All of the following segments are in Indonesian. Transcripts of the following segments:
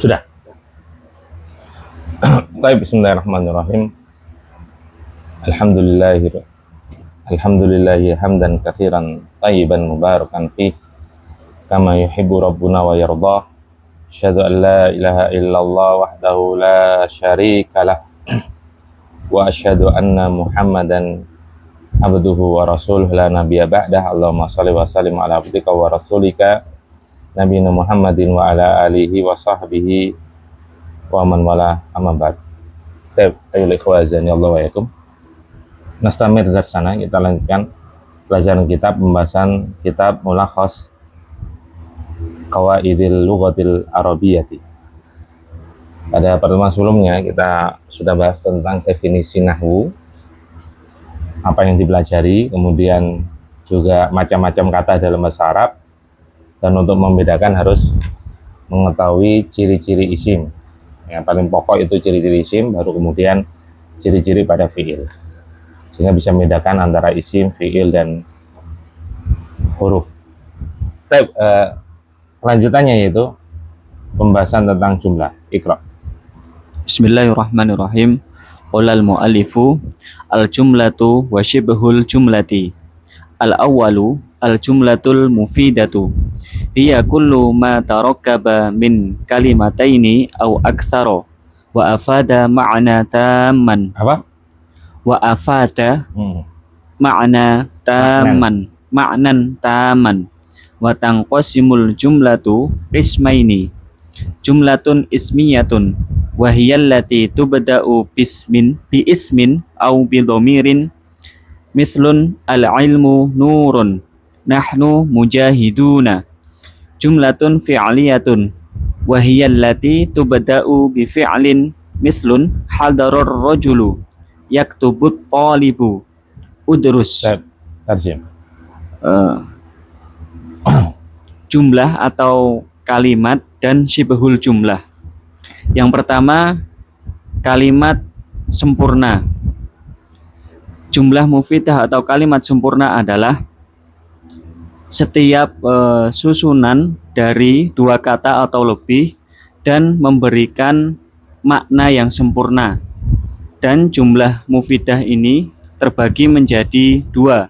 Sudah. Baik, bismillahirrahmanirrahim. Alhamdulillahi hamdan katsiran tayyiban mubarakan fi kama yuhibbu rabbuna wa yardah. Asyhadu an la ilaha illallah wahdahu la syarikalah wa asyhadu anna Muhammadan abduhu wa rasuluh la nabiyya ba'dah. Allahumma shalli wa sallim ala abdika wa rasulika nabiyina Muhammadin wa ala alihi wa sahbihi wa man wala amma ba'd. Ayyuhal ikhwah azani Allah wa yakum. Nastamir dari sana, kita lanjutkan pelajaran kitab, pembahasan kitab Mulakhas Qawaidil Lughatil Arabiyyati. Pada pertemuan sebelumnya kita sudah bahas tentang definisi nahwu, apa yang dipelajari, kemudian juga macam-macam kata dalam bahasa Arab, dan untuk membedakan harus mengetahui ciri-ciri isim. Yang paling pokok itu ciri-ciri isim, baru kemudian ciri-ciri pada fiil, sehingga bisa membedakan antara isim, fiil, dan huruf. Lanjutannya yaitu pembahasan tentang jumlah. Iqra. Bismillahirrahmanirrahim. Qala al-mu'allifu al-jumlatu wa shibhul jumlati. Al-awwalu al-jumlatul mufidatu. Hiya kullu ma tarakkaba min kalimataini aw aktsara wa afada ma'na tamman. Apa? Wa afada ma'na tamman. Ma'nan taman. Wa tanqasimul jumlatu ismaini. Jumlatun ismiyatun wa hiya allati tubda'u bi ismin aw bi dhamirin mithlun al-ilmu nurun nahnu mujahiduna. Jumlatun fi'liyatun wa hiya allati tubda'u bi fi'lin mithlun hadarar rajulu yaktubut talibu udrus. Tarjim. Jumlah atau kalimat dan syibhul jumlah. Yang pertama, kalimat sempurna. Jumlah mufidah atau kalimat sempurna adalah setiap susunan dari dua kata atau lebih dan memberikan makna yang sempurna. Dan jumlah mufidah ini terbagi menjadi dua.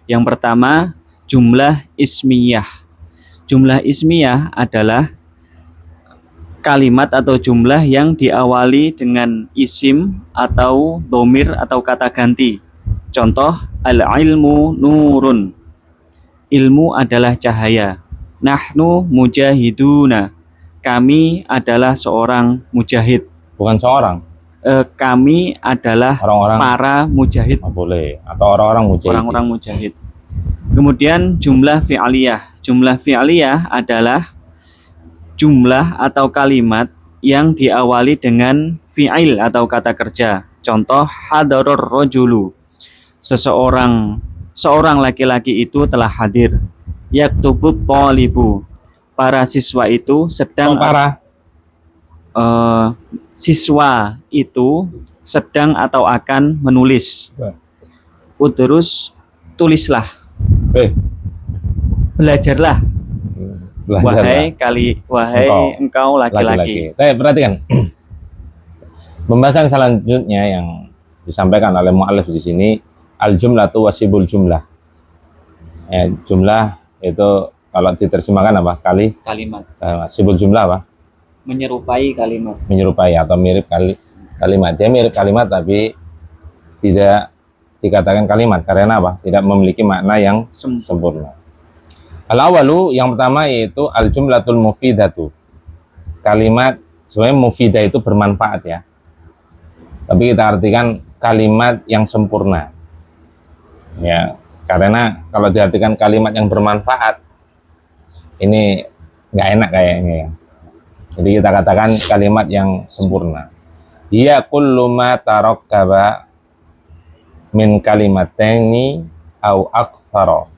Yang pertama, jumlah ismiyah. Jumlah ismiyah adalah kalimat atau jumlah yang diawali dengan isim atau dhamir atau kata ganti. Contoh, al-ilmu nurun. Ilmu adalah cahaya. Nahnu mujahiduna. Kami adalah seorang mujahid. Bukan seorang. Kami adalah orang-orang, para mujahid. Boleh. Atau orang-orang mujahid. Orang-orang mujahid. Kemudian jumlah fi'aliyah. Jumlah fi'aliyah adalah jumlah atau kalimat yang diawali dengan fi'il atau kata kerja. Contoh, hadarur rajulu. Seorang laki-laki itu telah hadir. Yaktubut talibu. Para siswa itu sedang siswa itu sedang atau akan menulis. Udrus, tulislah. Belajarlah. Wahai engkau laki-laki. Saya perhatikan pembahasan selanjutnya yang disampaikan oleh mu'allif di sini, al-jumlatu wasibul jumlah. Jumlah itu kalau diterjemahkan apa? Kalimat. Sibul jumlah apa? Menyerupai kalimat. Menyerupai atau mirip kalimat. Dia mirip kalimat tapi tidak dikatakan kalimat karena apa? Tidak memiliki makna yang sempurna. Al-awalu, yang pertama yaitu al-jumlatul mufidatu. Kalimat, sebenarnya mufidah itu bermanfaat ya. Tapi kita artikan kalimat yang sempurna. Ya, karena kalau diartikan kalimat yang bermanfaat, ini nggak enak kayaknya ya. Jadi kita katakan kalimat yang sempurna. Hiya kullu ma tarakkaba min kalimataini au aktsara.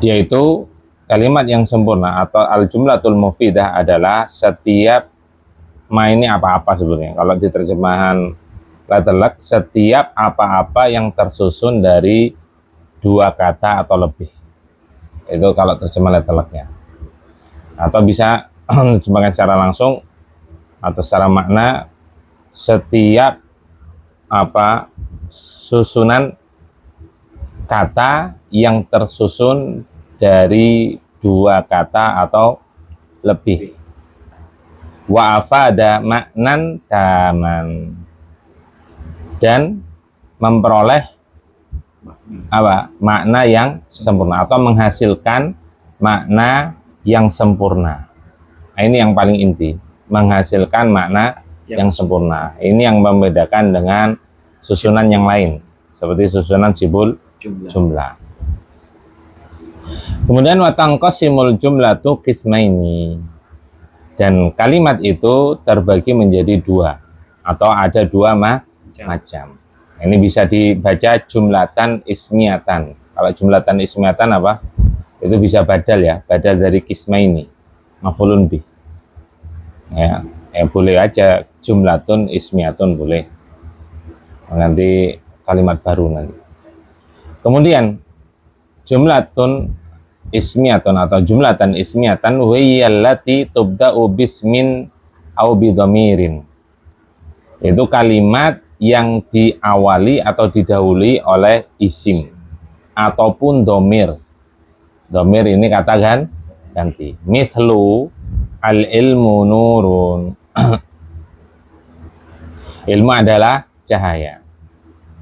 Yaitu kalimat yang sempurna atau al-jumlatul mufidah adalah setiap ini apa-apa sebenarnya. Kalau di terjemahan Letterlock, setiap apa-apa yang tersusun dari dua kata atau lebih. Itu kalau terjemah Letterlocknya. Atau bisa sebagai secara langsung atau secara makna setiap susunan kata yang tersusun dari dua kata atau lebih. Wa afada maknan taman, dan memperoleh makna yang sempurna atau menghasilkan makna yang sempurna. Nah, ini yang paling inti, menghasilkan makna yang sempurna. Ini yang membedakan dengan susunan yang lain seperti susunan sibul jumlah. Kemudian watangqasimul jumlatu qismaini, dan kalimat itu terbagi menjadi dua atau ada dua macam. Ini bisa dibaca jumlatan ismiyatan. Kalau jumlatan ismiyatan apa? Itu bisa badal ya, badal dari qismaini, maf'ulun bih. Ya, boleh aja jumlatun ismiyatun boleh. Nanti kalimat baru nanti. Kemudian jumlatun ismiyatun atau jumlatan ismiyatan wiyallati tubda'u bismin au bidhamirin. Itu kalimat yang diawali atau didahului oleh isim ataupun domir. Domir ini kata ganti. Mithlu al-ilmu nurun. Ilmu adalah cahaya.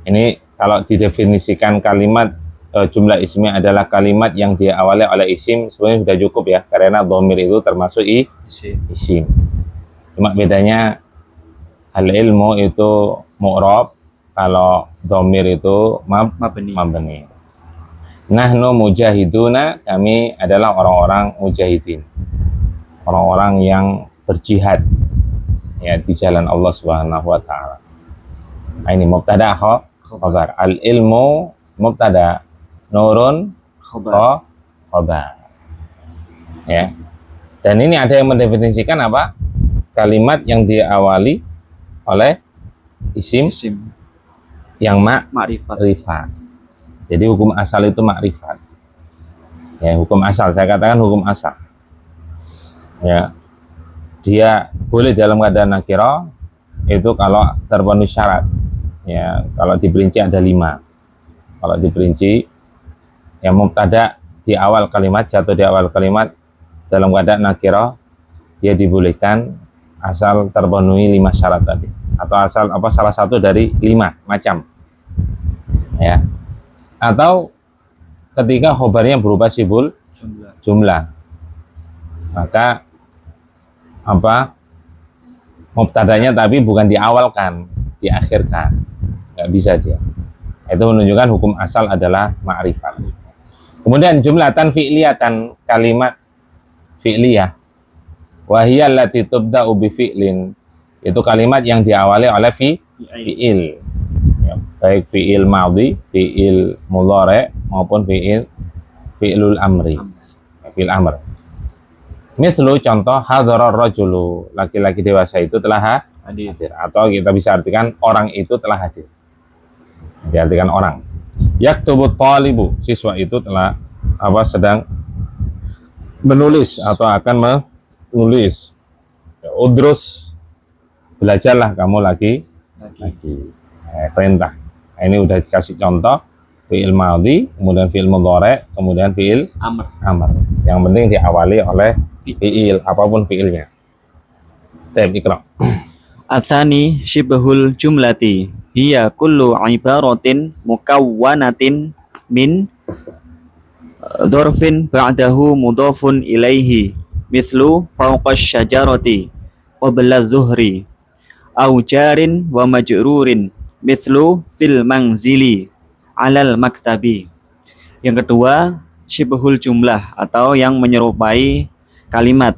Ini kalau didefinisikan kalimat jumlah ismi adalah kalimat yang diawali oleh isim, sebenarnya sudah cukup ya, karena domir itu termasuk isim. Cuma bedanya al-ilmu itu mu'rab, kalau domir itu mabni. Nahnu mujahiduna, kami adalah orang-orang mujahidin, orang-orang yang berjihad ya di jalan Allah Subhanahu wa taala. Nah, ini mubtada khabar. Al-ilmu mubtada, nurun khabar. Ya. Dan ini ada yang mendefinisikan apa? Kalimat yang diawali oleh isim yang ma'rifat. Jadi hukum asal itu ma'rifat. Ya, hukum asal, saya katakan hukum asal. Ya. Dia boleh dalam keadaan nakirah itu kalau terpenuhi syarat. Ya, kalau diperinci ada 5. Kalau diperinci yang mubtada di awal kalimat, jatuh di awal kalimat dalam keadaan nakirah, dia dibolehkan asal terpenuhi 5 syarat tadi, atau asal salah satu dari 5 macam. Ya. Atau ketika khobarnya berupa sibul jumlah, maka mubtadanya tapi bukan diawalkan, diakhirkan, nggak bisa dia. Itu menunjukkan hukum asal adalah ma'rifat. Kemudian jumlatan fi'liyatan, kalimat fi'liyah, wahiyya allati tubda'u bi fi'lin, itu kalimat yang diawali oleh fi'il ya, baik fi'il madhi, fi'il mudhari maupun fi'ilul amri, fi'il amr. Mislu, contoh, hadharar rajulu, laki-laki dewasa itu telah hadir, atau kita bisa artikan orang itu telah hadir, diartikan orang. Yaktubut thalibu, siswa itu telah sedang menulis atau akan menulis. Udrus, belajarlah kamu lagi. Perintah. Nah, ini udah dikasih contoh fi'il madhi, kemudian fi'il mudhari, kemudian fi'il amr. Yang penting diawali oleh fi'il, apapun fi'ilnya. Ikra. Atsani syibhul jumlati hiya kullu ibaratin mukawwanatin min dzarfin ba'dahu mudhafun ilaihi mislu fawqa syajarati qabla dhuhri au jarin wa majrurin mislu fil manzili alal maktabi. Yang kedua, syibhul jumlah atau yang menyerupai kalimat.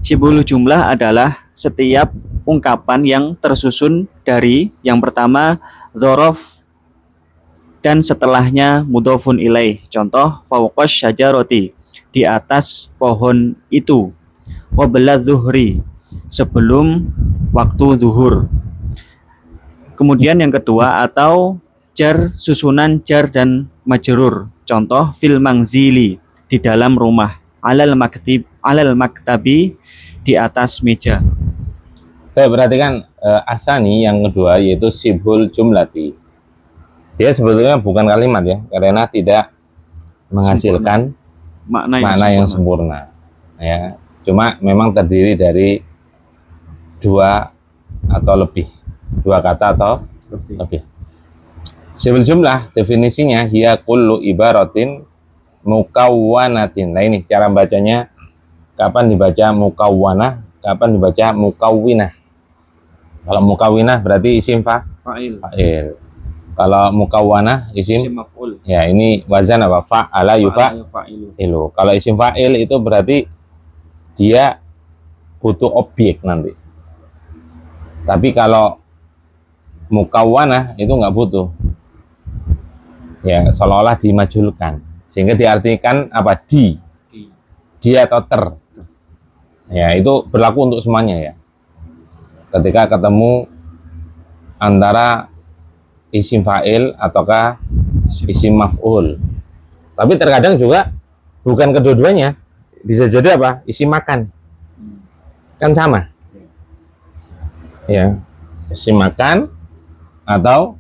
Syibhul jumlah adalah setiap ungkapan yang tersusun dari yang pertama dzaraf dan setelahnya mudhofun ilaih. Contoh, fawqas syajarati, di atas pohon itu. Qabla zuhri, sebelum waktu zuhur. Kemudian yang kedua, atau jar, susunan jar dan majrur. Contoh, fil manzili, di dalam rumah. Alal maktabi, di atas meja. Saya perhatikan asani yang kedua yaitu sibhul jumlati. Dia sebetulnya bukan kalimat ya, karena tidak menghasilkan makna yang sempurna. Ya, cuma memang terdiri dari dua atau lebih, dua kata atau lebih. Sibhul jumlah definisinya hiya kullu ibaratin mukawwanatin. Nah ini cara bacanya, kapan dibaca mukawwanah, kapan dibaca mukawwinah. Kalau mukawwinah berarti isim fa'il. Kalau mukawwanah isim maf'ul. Ya, ini wazan apa? Fa'ala yufa'ilu. Kalau isim fa'il itu berarti dia butuh objek nanti. Tapi kalau mukawwanah itu nggak butuh. Ya, seolah-olah dimajhulkan. Sehingga diartikan apa? Di atau ter. Ya, itu berlaku untuk semuanya ya. Ketika ketemu antara isim fa'il ataukah isim maf'ul. Tapi terkadang juga bukan kedua-duanya. Bisa jadi apa? Isim makan. Kan sama. Ya. Isim makan atau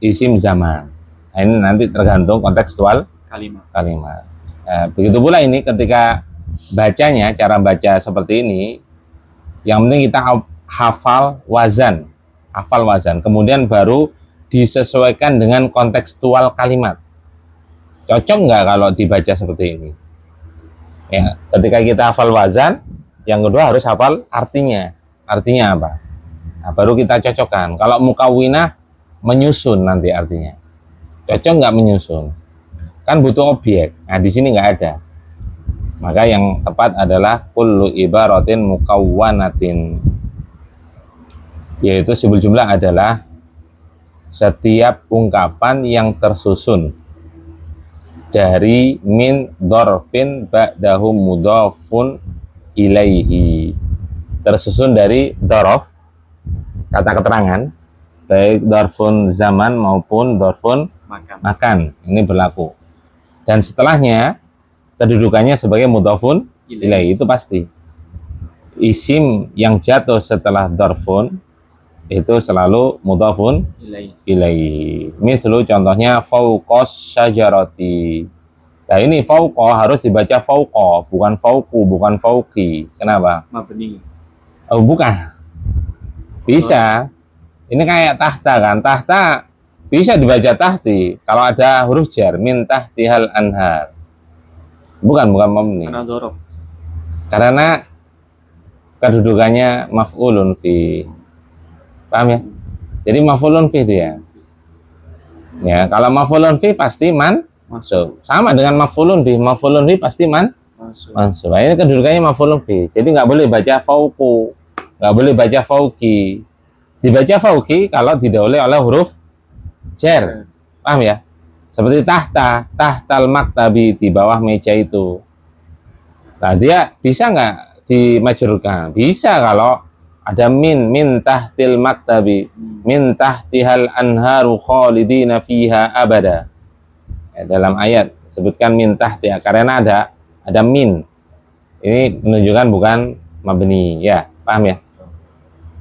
isim zaman. Nah, ini nanti tergantung kontekstual kalimat. Begitu pula ini ketika bacanya, cara baca seperti ini, yang penting kita hafal wazan, kemudian baru disesuaikan dengan kontekstual kalimat. Cocok nggak kalau dibaca seperti ini? Ya, ketika kita hafal wazan, yang kedua harus hafal artinya. Artinya apa? Nah, baru kita cocokkan. Kalau mukawwinah menyusun nanti artinya. Cocok nggak menyusun? Kan butuh objek. Nah, di sini nggak ada. Maka yang tepat adalah kullu ibaratin mukawwanatin. Yaitu sibul jumlah adalah setiap ungkapan yang tersusun dari min dorfin ba'dahu mudhafun ilaihi. Tersusun dari dorof, kata keterangan, baik dorfun zaman maupun dorfun makan. Ini berlaku. Dan setelahnya kedudukannya sebagai mudhafun ilaihi, itu pasti. Isim yang jatuh setelah dorfun itu selalu mudhafun ilaihi. Mislu contohnya fauqas syajarati. Nah ini fauqa harus dibaca fauqa, bukan fauqu, bukan fauqi. Kenapa? Mabni. Oh bukan. Bisa. Ini kayak tahta kan. Tahta bisa dibaca tahti kalau ada huruf jar, min tahtihal anhar. Bukan mabni. Karena kedudukannya maf'ulun fi. Paham ya? Jadi maf'ulun fi dia. Ya, kalau maf'ulun fi pasti mansub. Sama dengan maf'ulun bi. Maf'ulun fi pasti mansub. Ini kedudukannya maf'ulun fi. Jadi nggak boleh baca fauqu, nggak boleh baca fauqi. Dibaca fauqi kalau didahului oleh huruf jar. Paham ya? Seperti tahtal maktabi, di bawah meja itu. Nah, dia bisa nggak dimajrurkan? Bisa kalau ada min tahtil maktabi, min tahtihal anharu khalidina fiha abada. Ya, dalam ayat sebutkan min tahtiha karena ada min. Ini menunjukkan bukan mabni, ya, paham ya?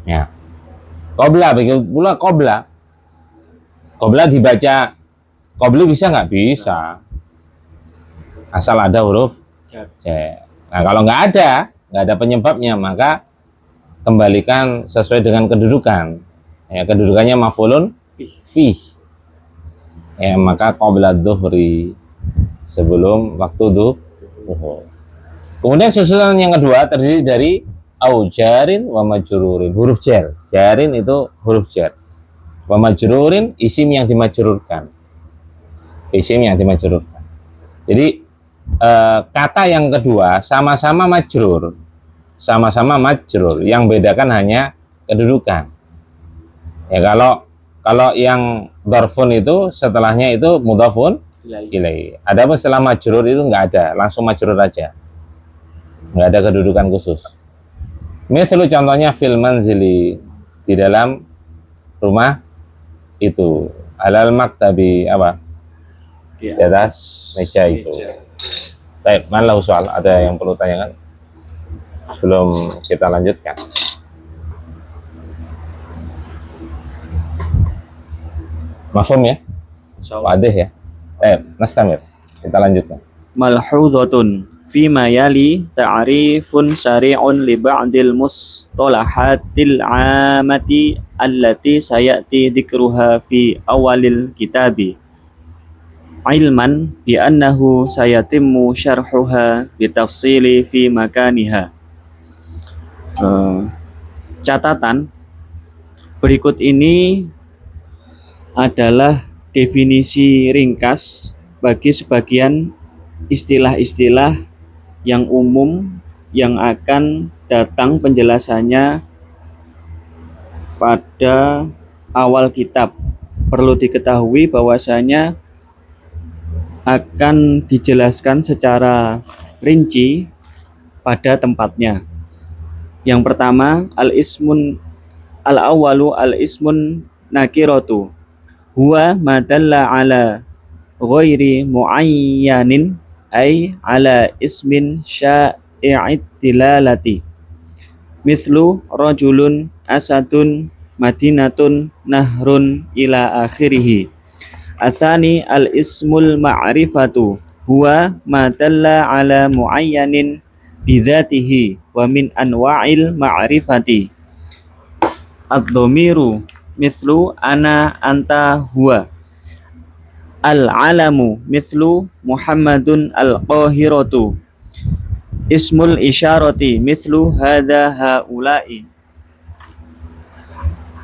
Ya. Qabla, begitu pula qabla. Qabla dibaca qabli bisa nggak? Bisa. Asal ada huruf jar. Nah, kalau nggak ada penyebabnya, maka kembalikan sesuai dengan kedudukan. Ya, kedudukannya maf'ulun fi. Ya, maka qabla dhuhri, sebelum waktu dhuhur. Kemudian susunan yang kedua terdiri dari aujarin wa majrurin, huruf jar. Jarin itu huruf jar. Wa majrurin isim yang dimajrurkan. Isim yang dimajrurkan. Jadi kata yang kedua sama-sama majrur. Sama-sama majrur, yang bedakan hanya kedudukan. Ya, kalau yang dorfun itu setelahnya itu mudhafun ilaihi. Adapun setelah majrur itu nggak ada, langsung majrur aja. Nggak ada kedudukan khusus. Misalnya contohnya fil manzili, di dalam rumah itu, alal maktabi apa? Di atas meja itu. Baik, mana soal? Ada yang perlu tanyakan? sebelum kita lanjutkan. Mafhum ya? Wadih ya? Nastamir. Kita lanjutkan. Malhudhatun fima yali ta'rifun sari'un li ba'dil mustalahatil 'amati allati sayati dzikruha fi awalil kitabi ilman bi annahu sayatimmu syarhuha bitafsili fi makaniha. Catatan berikut ini adalah definisi ringkas bagi sebagian istilah-istilah yang umum yang akan datang penjelasannya pada awal kitab. Perlu diketahui bahwasanya akan dijelaskan secara rinci pada tempatnya. Yang pertama, al-awwalu al-ismun nakiratu huwa ma dalla ala ghairi muayyanin ay ala ismin sya'i'id dilalati mislu rajulun asadun madinatun nahrun ila akhirih. Atsani al-ismul ma'rifatu huwa ma dalla ala muayyanin bidzatihi wa min anwa'il ma'rifati ad-dhamiru mislu ana anta huwa. Al-alamu mislu Muhammadun al-qahiratu. Ismul isyarati mislu hadha haula'i.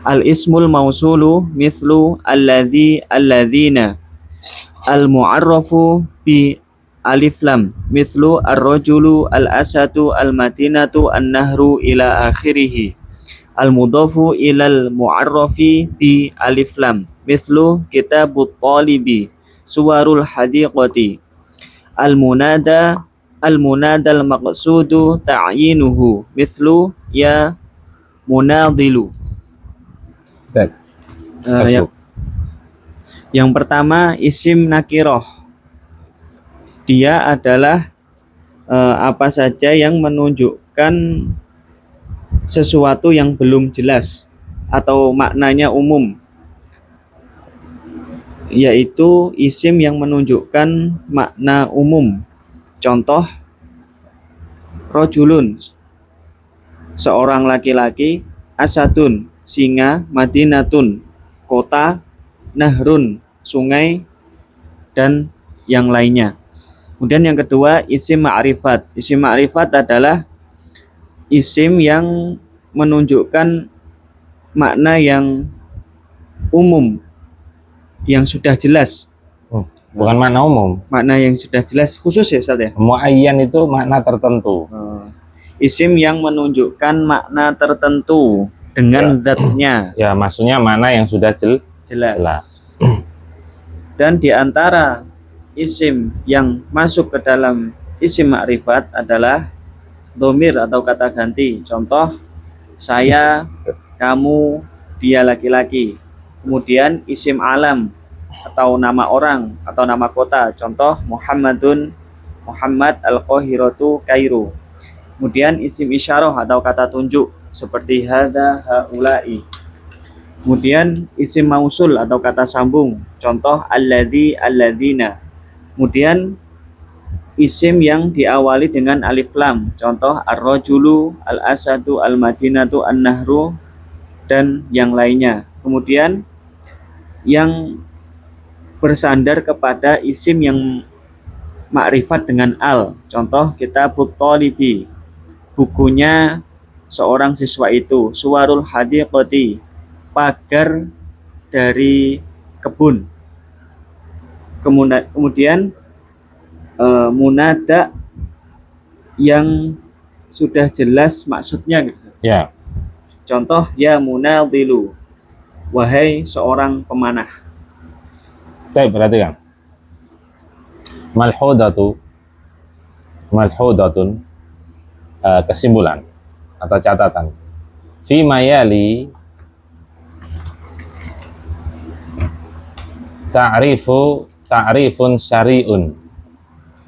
Al-ismul mausulu mislu alladhi alladhina. Al-mu'arrafu bi alif lam mislu ar-rajulu al-asadu al-madinatu an-nahru ila akhirih. Al-mudhafu ilal mu'arrafi bi alif lam mislu kitabut talibi suwarul hadiqati. Al-munada al-munadal maqsudu ta'yinuhu mislu ya munadilu. Yang pertama isim nakiroh, dia adalah apa saja yang menunjukkan sesuatu yang belum jelas atau maknanya umum, yaitu isim yang menunjukkan makna umum. Contoh, rojulun, seorang laki-laki, asadun, singa, madinatun, kota, nahrun, sungai, dan yang lainnya. Kemudian yang kedua, isim ma'rifat. Isim ma'rifat adalah isim yang menunjukkan makna yang umum, yang sudah jelas. Bukan makna umum. Makna yang sudah jelas, khusus ya Ustaz ya? Muayyan itu makna tertentu. Isim yang menunjukkan makna tertentu dengan zatnya. Ya, maksudnya makna yang sudah jelas. Dan di antara isim yang masuk ke dalam isim ma'rifat adalah dhamir atau kata ganti. Contoh, saya, kamu, dia laki-laki. Kemudian isim alam atau nama orang atau nama kota. Contoh, Muhammadun, Muhammad al-Qahiratu, Kairo. Kemudian isim isyarah atau kata tunjuk seperti hadza haula'i. Kemudian isim mausul atau kata sambung. Contoh, alladzi alladzina. Kemudian isim yang diawali dengan alif lam. Contoh, ar-rajulu, al-asadu, al-madinatu, an-nahru, dan yang lainnya. Kemudian yang bersandar kepada isim yang makrifat dengan al. Contoh, kitabut talibi, bukunya seorang siswa itu. Suwarul hadiqati, pagar dari kebun. Kemudian munada yang sudah jelas maksudnya gitu. Ya. Contoh, ya munadilu, wahai seorang pemanah. Baik, perhatikan. Malhudatun, kesimpulan atau catatan. Fi mayali ta'rifun syari'un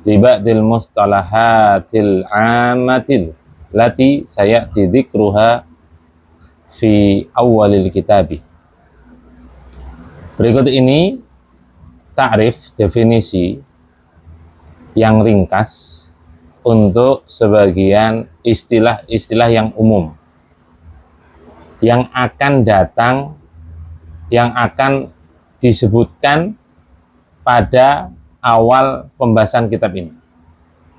li ba'dil mustalahatil 'ammatil lati sayati dzikruha fi awalil kitabi. Berikut ini ta'rif, definisi yang ringkas untuk sebagian istilah-istilah yang umum yang akan datang, yang akan disebutkan pada awal pembahasan kitab ini,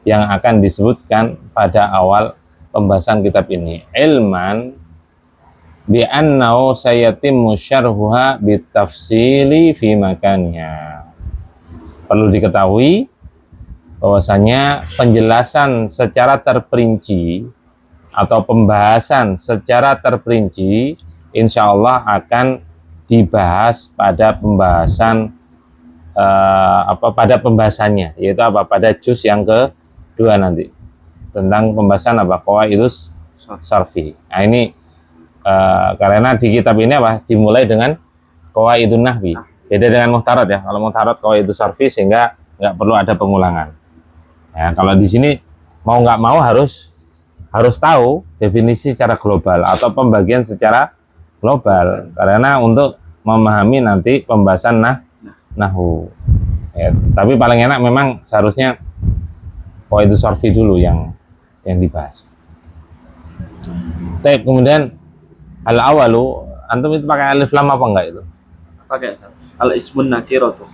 yang akan disebutkan pada awal pembahasan kitab ini. Ilman bi annahu sayatimmu syarhuha bitafsili fi makaniha. Perlu diketahui bahwasanya penjelasan secara terperinci atau pembahasan secara terperinci insya Allah akan dibahas pada pembahasan pada pembahasannya, yaitu pada juz yang kedua nanti, tentang pembahasan qawaidus sarfi. Nah ini karena di kitab ini dimulai dengan qawaidun nahwi, beda dengan muhtarat ya. Kalau muhtarat qawaidus sarfi sehingga nggak perlu ada pengulangan ya. Kalau di sini mau nggak mau harus tahu definisi secara global atau pembagian secara global, karena untuk memahami nanti pembahasan nahwu ya. Tapi paling enak memang seharusnya qawaidus sarfi dulu yang dibahas. Tapi kemudian al-awalu, antum itu pakai alif lam apa enggak itu? Pakai al-ismun nakiratu.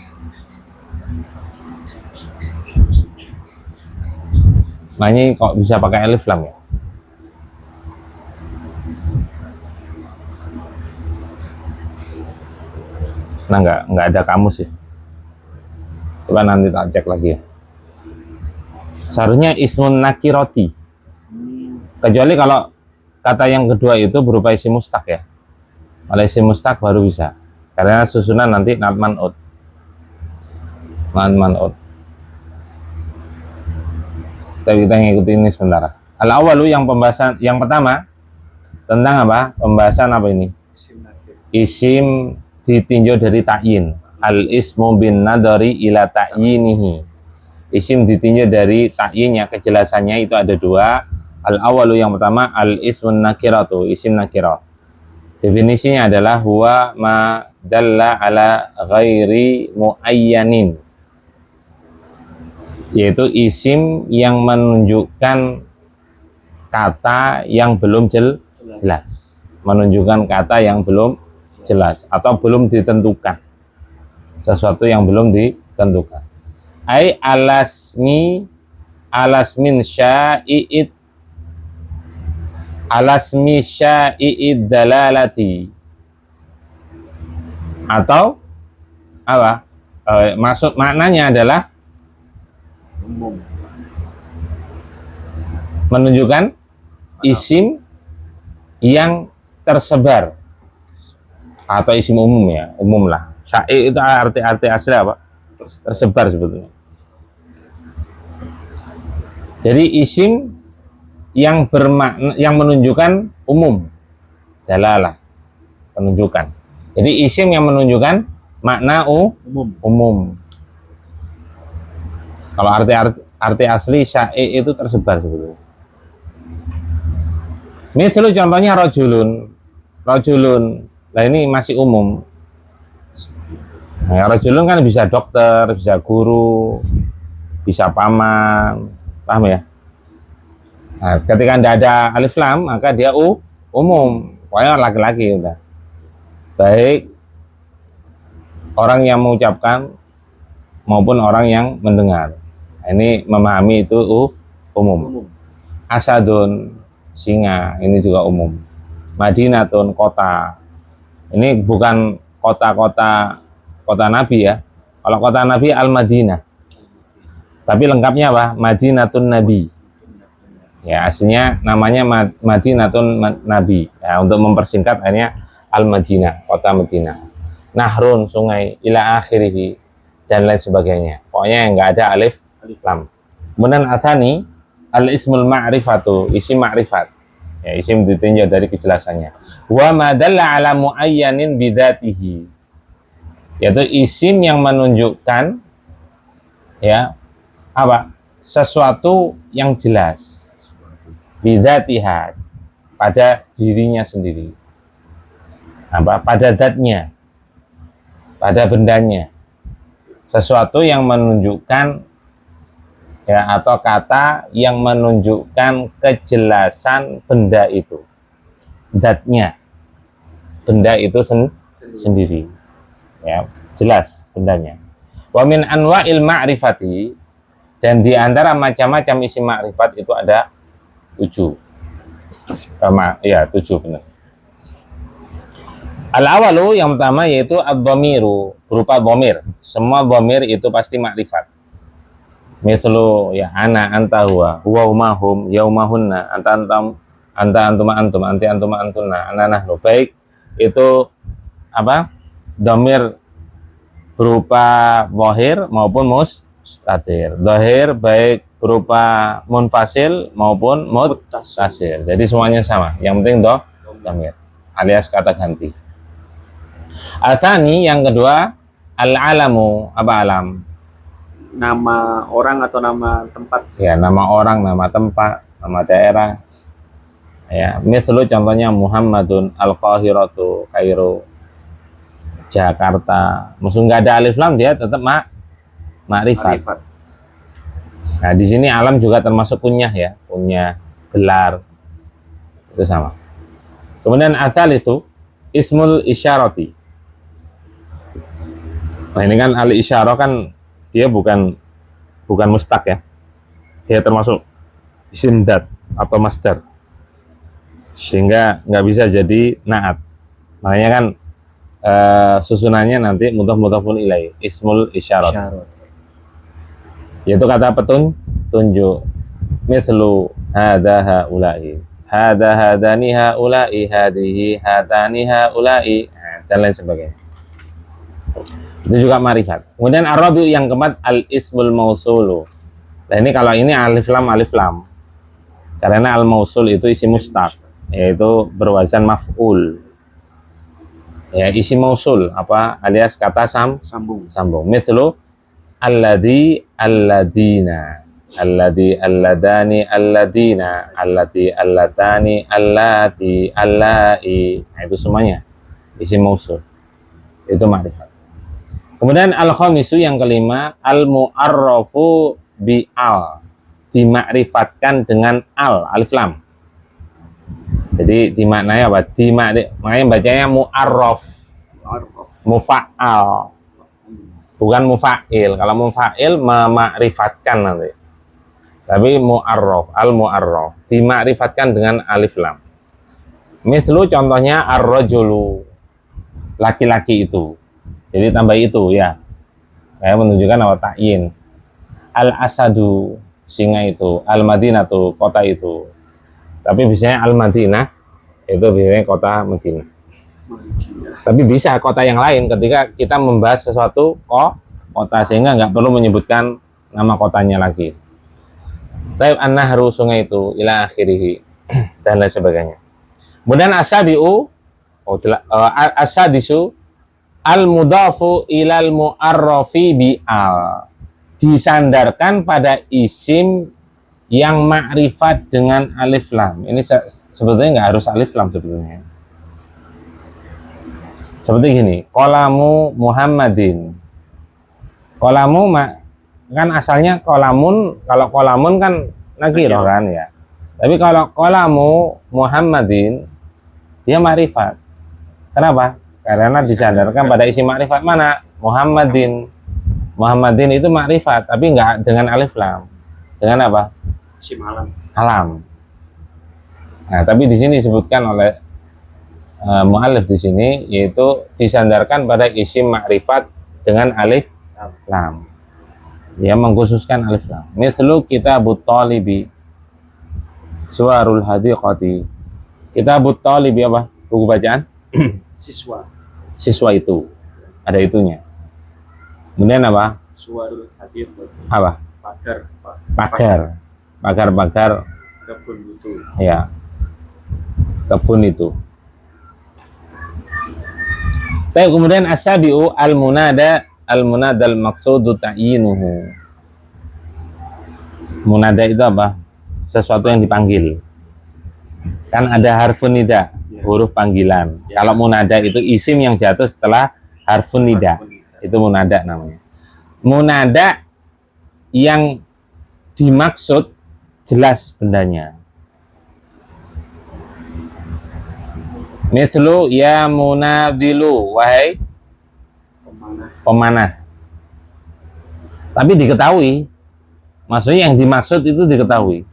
Makanya kok bisa pakai alif lam ya? Nah enggak ada kamus ya. Coba nanti tak cek lagi ya. Seharusnya ismun nakiroti. Kecuali kalau kata yang kedua itu berupa isim mustaq ya. Kalau isim mustaq baru bisa. Karena susunan nanti nat man'ut. Man'ut. Tapi kita ngikutin ini sebentar. Al-awalu yang pembahasan yang pertama tentang apa? Pembahasan apa ini? Isim ditinjau dari ta'yin. Al-ismu bin nadari ila ta'yinihi. Isim ditinjau dari ta'yinnya, kejelasannya itu ada dua. Al-awalu yang pertama al-ismun nakiratu, isim nakirah. Definisinya adalah huwa ma dalla ala ghairi muayyanin, yaitu isim yang menunjukkan kata yang belum jelas, menunjukkan kata yang belum jelas atau belum ditentukan, sesuatu yang belum ditentukan. Ai alasmin syai'id alasmi syai'id dalalati, atau apa? Maksud maknanya adalah menunjukkan isim yang tersebar atau isim umum ya, umum lah. Syai' itu arti asli apa? Tersebar sebetulnya. Jadi isim yang bermakna, yang menunjukkan umum, dalalah, penunjukan. Jadi isim yang menunjukkan makna umum. Kalau arti asli syai' itu tersebar sebetulnya. Misalnya contohnya rojulun. Nah ini masih umum. Nah, rojulun kan bisa dokter, bisa guru, bisa paman, paham ya? Nah, ketika tidak ada alif lam maka dia umum, pokoknya laki-laki udah. Baik orang yang mengucapkan maupun orang yang mendengar. Nah, ini memahami itu umum. Asadun, singa, ini juga umum. Madinatun, kota. Ini bukan kota Nabi ya. Kalau kota Nabi Al-Madinah. Tapi lengkapnya apa? Madinatun Nabi. Ya, aslinya namanya Madinatun Nabi. Ya, untuk mempersingkat akhirnya Al-Madinah, kota Madinah. Nahrun, sungai, ila akhirih, dan lain sebagainya. Pokoknya enggak ada alif lam. Kemudian atsani al-ismul ma'rifatu, isim ma'rifat. Ya, isim ditinjau dari kejelasannya. Wa ma dalla ala muayyanin bidzatihi. Yaitu isim yang menunjukkan ya apa? Sesuatu yang jelas. bidzatiha, pada dirinya sendiri, apa, pada zatnya, pada bendanya, sesuatu yang menunjukkan, ya, atau kata yang menunjukkan kejelasan benda itu, zatnya, benda itu sendiri, ya, jelas bendanya. Wa min anwa'il ma'rifati, dan di antara macam-macam isim ma'rifat itu ada 7. Ya, 7 benar. Al-awalu, yang pertama, yaitu ad-dhamiru, berupa dhamir. Semua dhamir itu pasti makrifat. Mislu, ya, ana, anta, huwa, huma, hum, yauma, hunna, anta, antuma, antum, anti, antuma, antunna, ana, nahnu. Baik itu apa, dhamir berupa zahir maupun mustatir. Zahir baik berupa munfasil maupun muttasil. Jadi semuanya sama. Yang penting dhamir alias kata ganti. Atsani, yang kedua, al-alamu, apa alam? Nama orang atau nama tempat. Ya, nama orang, nama tempat, nama daerah. Ya, mislu contohnya Muhammadun, Al-Qahiratu, Kairo, Jakarta. Maksud nggak ada alif lam, dia tetap makrifat. Nah, di sini alam juga termasuk kunyah, ya, kunyah, gelar, itu sama. Kemudian asal itu ismul isyarati. Nah, ini kan al isyarah kan dia bukan mustaq, ya, dia termasuk isim dat atau masdar, sehingga nggak bisa jadi naat. Makanya kan susunannya nanti mudhaf-mudhafun ilaih, ismul isyarat. Yaitu kata petunjuk. Mislu hadza haula'i, hadza hadani haula'i, hadihi hadani haula'i, dan lain sebagainya. Itu juga ma'rifat. Kemudian ar-rabi', yang keempat, al-ismul mausulu. Nah, ini kalau ini alif lam. Karena al-mausul itu isim mustaq, yaitu berwazan maf'ul. Ya, isim mausul apa, alias kata sambung. Mislu alladzi, alladina, alladzi, alladani, alladina, allati, allatani, allati, allai. Nah, itu semuanya isim mausul. Itu ma'rifat. Kemudian al-khamisu, yang kelima, al-mu'arrafu bi al, dimakrifatkan dengan al, alif lam. Jadi dimaknai apa? Makanya bacanya mu'arraf, mufa'al, bukan mufa'il. Kalau mufa'il memakrifatkan nanti, tapi mu'arraf, al-mu'arraf, dimakrifatkan dengan alif lam. Mislu contohnya ar-rajulu, laki-laki itu. Jadi tambah itu, ya, saya menunjukkan apa, ta'yin. Al-asadu, singa itu. Al-madinatu, kota itu. Tapi biasanya Al-Madinah itu biasanya kota Madinah. Tapi bisa kota yang lain ketika kita membahas sesuatu kota, sehingga nggak perlu menyebutkan nama kotanya lagi. Taib an-nahru, sungai itu, ila akhirih, dan lain sebagainya. Kemudian asadisu al-mudafu ilal mu'arrafi bi'al, disandarkan pada isim yang makrifat dengan alif lam. Ini sebetulnya nggak harus alif lam sebetulnya. Seperti gini, qolamu Muhammadin. Qolamu kan asalnya qolamun, kalau qolamun kan nakirah kan, ya. Tapi kalau qolamu Muhammadin, dia makrifat. Kenapa? Karena disandarkan pada isim makrifat. Mana? Muhammadin. Muhammadin itu makrifat, tapi nggak dengan alif lam. Dengan apa? Isim alam. Alam. Nah, tapi di sini disebutkan oleh mu'allif di sini, yaitu disandarkan pada isim makrifat dengan alif lam. Dia mengkhususkan alif lam. Mislu kitabut talibi, suwarul hadiqati. Kitabut talibi apa? Buku bacaan? Siswa itu. Ada itunya. Kemudian apa? Suwarul hadiqati. Apa? Pagar Kebun itu. Ya. Kebun itu. Tapi kemudian as-sabi'u al-munada al-maqsudu ta'yinuhu. Munada itu apa? Sesuatu yang dipanggil. Kan ada harfun nida, huruf panggilan. Kalau munada itu isim yang jatuh setelah harfun nida. Itu munada namanya. Munada yang dimaksud jelas bendanya. Mislu ya munadilu, wahai pemanah. Tapi diketahui, maksudnya yang dimaksud itu diketahui.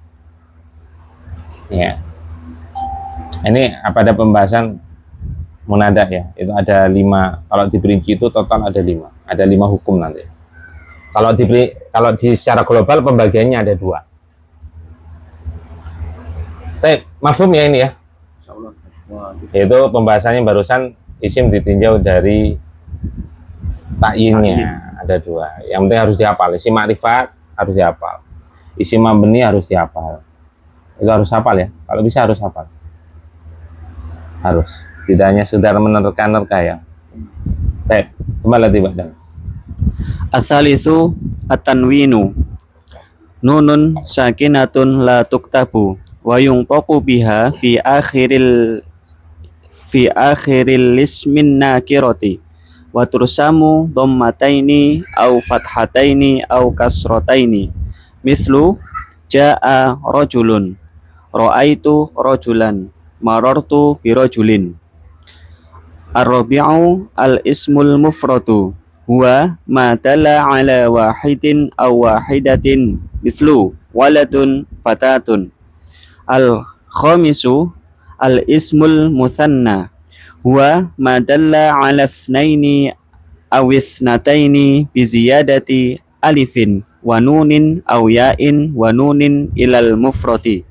Ya. Ini pada pembahasan munada ya, itu ada 5. Kalau diperinci itu total ada 5. Ada 5 hukum nanti. Kalau di secara global pembagiannya ada 2. Mafhum ya ini ya. Yaitu pembahasannya barusan isim ditinjau dari takyinnya. Ada 2. Yang penting harus dihafal. Isim ma'rifat harus dihafal. Isim mabni harus dihafal. Itu harus hafal ya. Kalau bisa harus hafal. Harus. Tidak hanya sekedar menerka-nerka ya. Baik, kembali tiba dan. Asalisu at-tanwinu. Nunun sakinatun la tuktabu wa yunqaqu biha fi akhiril ismin nakirati wa tursamu dhammataini au fathataini au kasrataini. Mislu jaa rajulun, ra'aitu rajulan, marartu birajulin. Ar-rabi'u al-ismul mufradu huwa ma dalla ala wahidin aw wahidatin mislu waladun fatatun. Al-khamisu al-ismul musanna huwa ma dalla ala itsnaini aw itsnataini bi ziyadati alifin wa nunin aw ya'in wa nunin ilal mufradi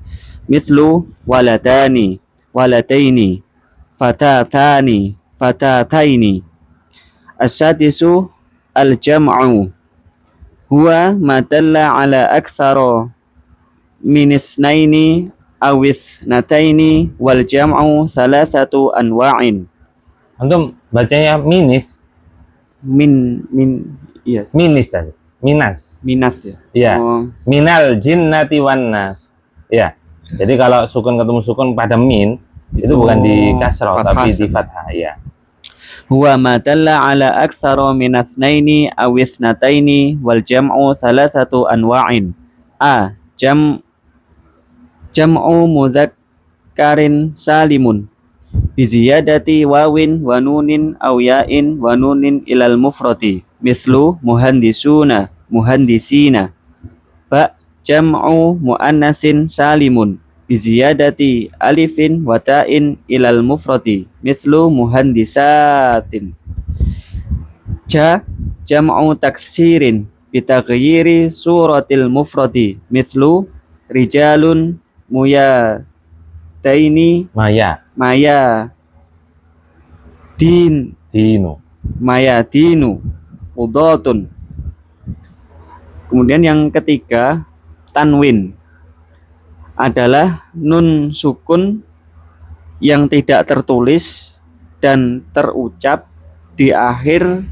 mislu waladani, waladaini, fatatani, fatataini. As-sadisu al-jam'u huwa ma dalla ala aktsara min itsnaini aw itsnataini wal jam'u thalathatu anwa'in. Antum bacanya minis Yes. minis tadi. Minas ya. ya. Minal jinnati wan nas ya. Jadi kalau sukun ketemu sukun pada min itu bukan di kasrah tapi di fathah ya. Huwa ma dalla ala aktsara min itsnaini aw itsnataini wal jam'u thalathatu anwa'in. A. Jam'u mudzakkarin salimun bi ziyadati wawin wa nunin aw ya'in wa nunin ilal mufradi mislu muhandisuna, muhandisina. Ba. Jam'u muannasin salimun bi ziyadati alifin wa ta'in ilal mufradi mislu muhandisatin. Ja. Jam'u taksirin bi taghyiri suratil mufradi mislu rijalun muyadaini maya dinu udatun. Kemudian yang ketiga tanwin adalah nun sukun yang tidak tertulis dan terucap di akhir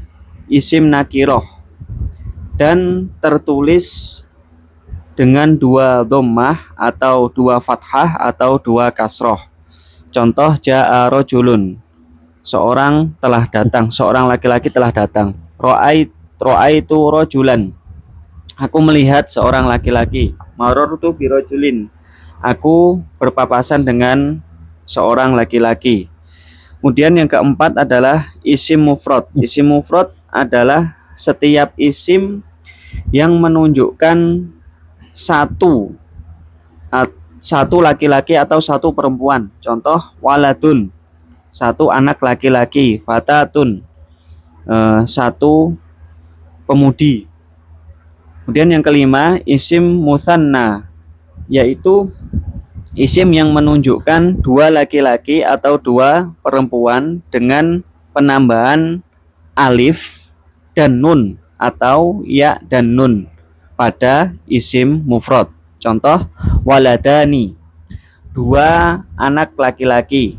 isim nakiroh dan tertulis dengan 2 dhammah atau 2 fathah atau 2 kasroh. Contoh jaa rajulun, seorang telah datang, seorang laki-laki telah datang. Ra'aitu rajulan, aku melihat seorang laki-laki. Marartu birajulin, aku berpapasan dengan seorang laki-laki. Kemudian yang keempat adalah isim mufrad. Isim mufrad adalah setiap isim yang menunjukkan satu laki-laki atau satu perempuan. Contoh waladun, satu anak laki-laki. Fatatun, satu pemudi. Kemudian yang kelima isim musanna, yaitu isim yang menunjukkan 2 laki-laki atau 2 perempuan dengan penambahan alif dan nun atau ya dan nun pada isim mufrad. Contoh waladani, 2 anak laki-laki.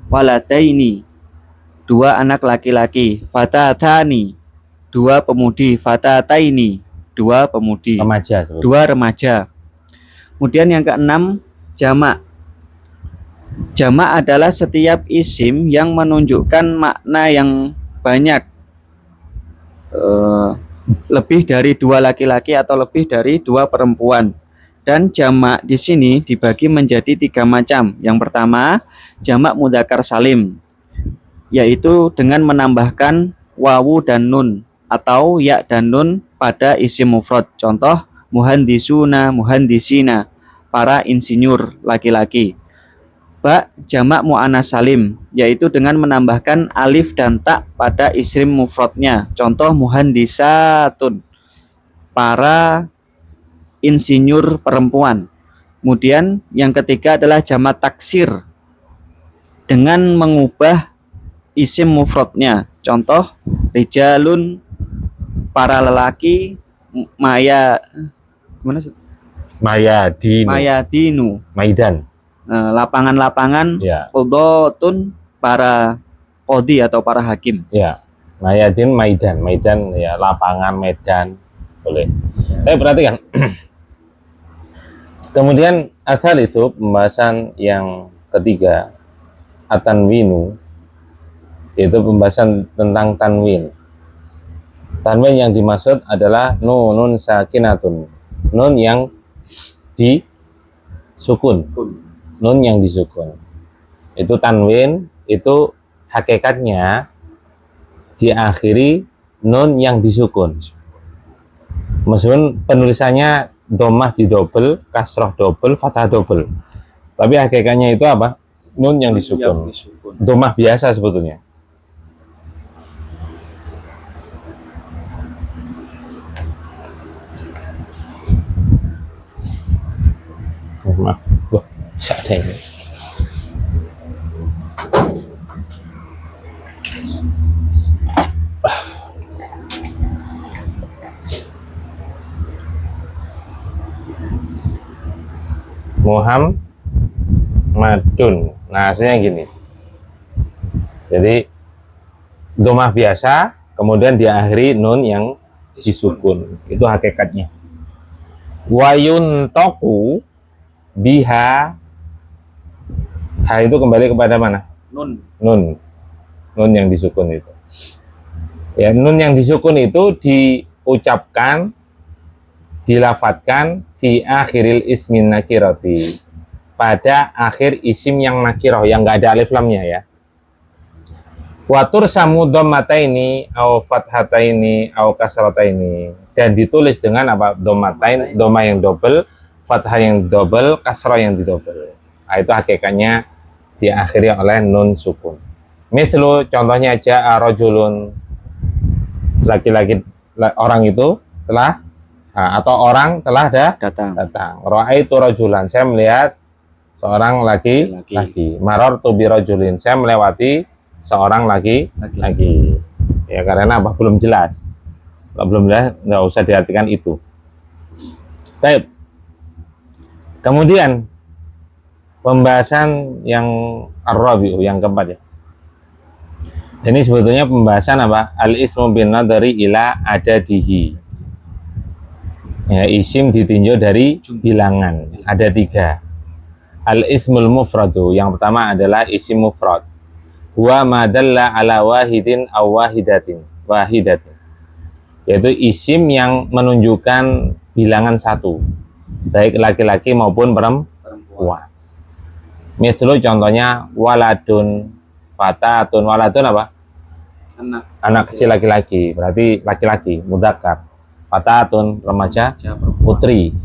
Waladaini, 2 anak laki-laki. Fatatani, 2 pemudi. Fatataini, 2 pemudi. 2 remaja. Kemudian yang keenam jamak. Jamak adalah setiap isim yang menunjukkan makna yang banyak, lebih dari 2 laki-laki atau lebih dari 2 perempuan. Dan jamak di sini dibagi menjadi 3 macam. Yang pertama, jamak mudzakkar salim, yaitu dengan menambahkan wawu dan nun atau ya dan nun pada isim mufrad. Contoh, muhandisuna, muhandisina, para insinyur laki-laki. Jamak mu'annas salim, yaitu dengan menambahkan alif dan ta pada isim mufradnya. Contoh, muhandisatun, para insinyur perempuan. Kemudian yang ketiga adalah jamak taksir, dengan mengubah isim mufradnya. Contoh, rijalun, para lelaki, mayadinu, Maidan. lapangan-lapangan, Ya. qudotun, para qodi atau para hakim. Ya. Mayadin, Maidan. Maidan ya lapangan, medan. Boleh. Tapi perhatikan. Kemudian asal itu pembahasan yang ketiga, at-tanwinu, yaitu pembahasan tentang tanwin. Tanwin yang dimaksud adalah nunun sakinatun, nun yang disukun, nun yang disukun. Itu tanwin, itu hakikatnya diakhiri nun yang disukun. Meskipun penulisannya domah di double, kasroh double, fathah double, tapi hakikatnya itu apa? Nun yang disukun. Domah biasa sebetulnya. Maaf, ada ini. Muhammadun. Nah, hasilnya gini. Jadi domah biasa, kemudian diakhiri nun yang disukun. Itu hakikatnya. Wayun toku biha. Ha itu kembali kepada mana? Nun. Nun yang disukun itu. Ya, nun yang disukun itu diucapkan, dilafatkan fi akhiril ismin nakirati, pada akhir isim yang nakiroh, yang nggak ada alif lamnya ya. Watur samu dhammataini au fathataini au kasrataini, dan ditulis dengan apa? Dhammatain, dhamma yang double, fathah yang double, kasrah yang didouble. Nah, itu hakikatnya diakhiri oleh nun sukun. Mislu, contohnya ja'a rajulun, laki-laki, orang itu telah, atau orang telah datang. Ra'aitu rajulan, saya melihat seorang laki-laki. Marartu bi rajulin, saya melewati seorang laki-laki. Ya, karena apa? Belum jelas. Kalau belum jelas, nggak usah diartikan itu. Baik. Kemudian pembahasan yang ar-rabi'u, yang keempat ya. Ini sebetulnya pembahasan apa? Al-ismu bin nadari ila adadihi. Ya, isim ditinjau dari bilangan. Ada 3. Al-ismul mufradu, yang pertama adalah isim mufrad. Wa madalla ala wahidin aw wahidatin. Yaitu isim yang menunjukkan bilangan 1, baik laki-laki maupun perempuan. Misal contohnya waladun, fatatun. Waladun apa? Anak kecil laki-laki, berarti laki-laki, mudzakkar. Fatatun, remaja, putri.